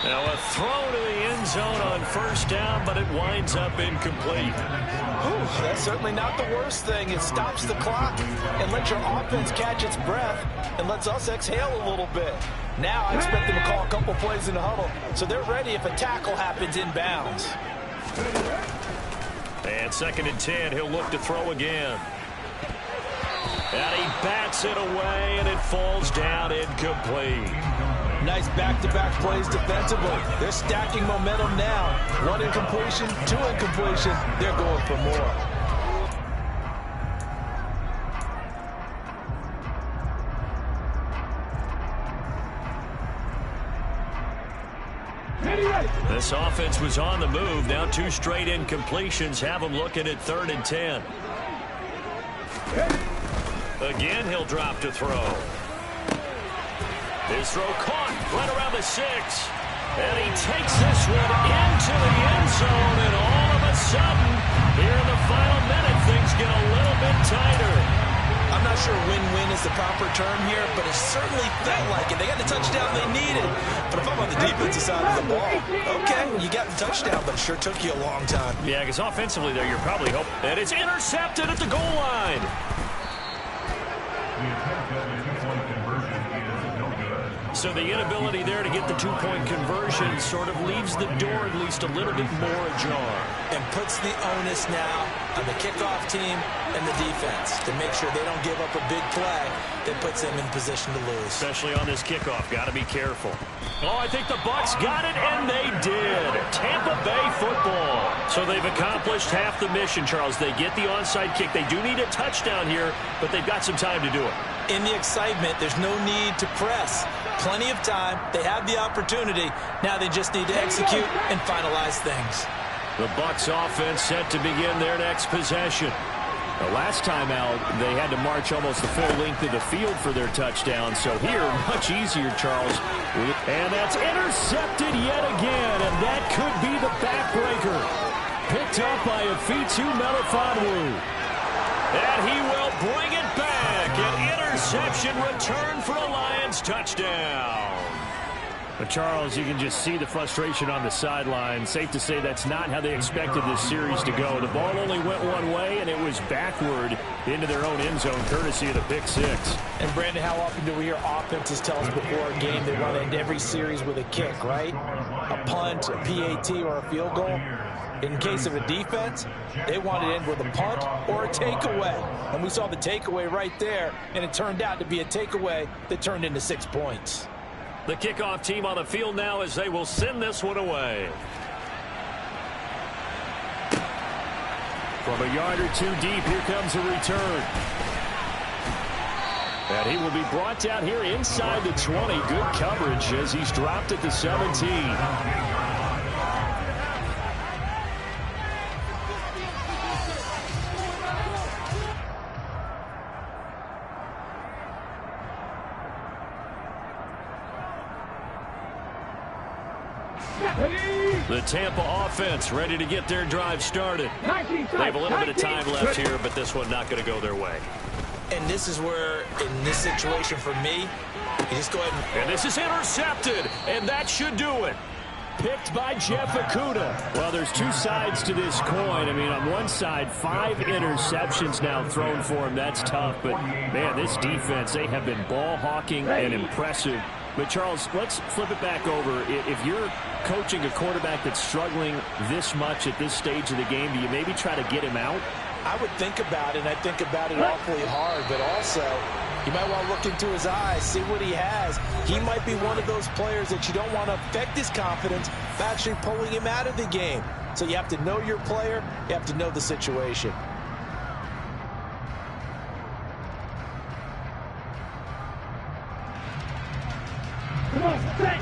Now a throw to the end zone on 1st down, but it winds up incomplete. Ooh, that's certainly not the worst thing. It stops the clock and lets your offense catch its breath and lets us exhale a little bit. Now I expect them to call a couple plays in the huddle so they're ready if a tackle happens inbounds. And 2nd and 10, he'll look to throw again. And he bats it away, and it falls down incomplete. Nice back-to-back plays defensively. They're stacking momentum now. 1 incompletion, 2 incompletion. They're going for more. This offense was on the move. Now 2 straight incompletions have them looking at 3rd and 10. Again, he'll drop to throw. His throw caught right around the 6. And he takes this one into the end zone. And all of a sudden, here in the final minute, things get a little bit tighter. I'm not sure win-win is the proper term here, but it certainly felt like it. They got the touchdown they needed. But if I'm on the defensive side of the ball, okay, you got the touchdown, but it sure took you a long time. Yeah, because offensively there, you're probably hoping. And it's intercepted at the goal line. So the inability there to get the 2-point conversion sort of leaves the door at least a little bit more ajar. And puts the onus now on the kickoff team and the defense to make sure they don't give up a big play that puts them in position to lose. Especially on this kickoff. Got to be careful. Oh, I think the Bucs got it, and they did. Tampa Bay football. So they've accomplished half the mission, Charles. They get the onside kick. They do need a touchdown here, but they've got some time to do it. In the excitement, there's no need to press. Plenty of time. They have the opportunity. Now they just need to execute and finalize things. The Bucs offense set to begin their next possession. The last time out, they had to march almost the full length of the field for their touchdown. So here, much easier, Charles. And that's intercepted yet again, and that could be the backbreaker. Picked up by Afitu Melifonwu. And he will bring it back. An interception return for a Lions touchdown. But Charles, you can just see the frustration on the sideline. Safe to say that's not how they expected this series to go. The ball only went one way, and it was backward into their own end zone, courtesy of the pick six. And, Brandon, how often do we hear offenses tell us before a game they want to end every series with a kick, right? A punt, a PAT, or a field goal. In case of a defense, they want to end with a punt or a takeaway. And we saw the takeaway right there, and it turned out to be a takeaway that turned into 6 points. The kickoff team on the field now as they will send this one away. From a yard or two deep, here comes a return. And he will be brought down here inside the 20. Good coverage as he's dropped at the 17. The Tampa offense ready to get their drive started. They have a little bit of time left here, but this one not going to go their way. And this is where, in this situation for me, you just go ahead and this is intercepted, and that should do it. Picked by Jeff Okudah. Well, there's two sides to this coin. I mean, on one side, 5 interceptions now thrown for him. That's tough. But, man, this defense, they have been ball hawking and impressive. But, Charles, let's flip it back over. If you're coaching a quarterback that's struggling this much at this stage of the game, do you maybe try to get him out? I would think about it, and I think about it awfully hard. But also, you might want to look into his eyes, see what he has. He might be one of those players that you don't want to affect his confidence by actually pulling him out of the game. So you have to know your player. You have to know the situation. Come on, set.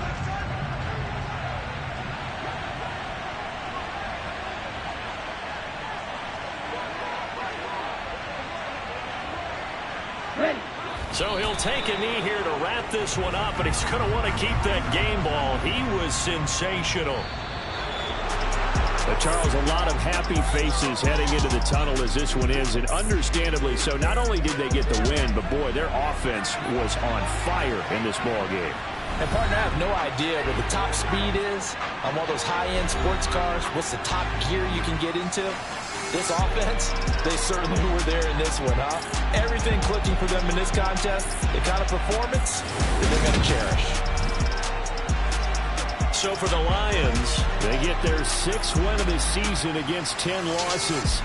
Ready. So he'll take a knee here to wrap this one up, but he's going to want to keep that game ball. He was sensational. But Charles, a lot of happy faces heading into the tunnel as this one is, and understandably so. Not only did they get the win, but boy, their offense was on fire in this ball game. And, partner, I have no idea what the top speed is on one of those high-end sports cars. What's the top gear you can get into? This offense, they certainly were there in this one, huh? Everything clicking for them in this contest, the kind of performance that they're going to cherish. So for the Lions, they get their 6th win of the season against 10 losses.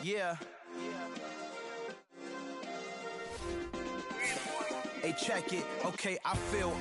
Yeah. Hey, check it. Okay, I feel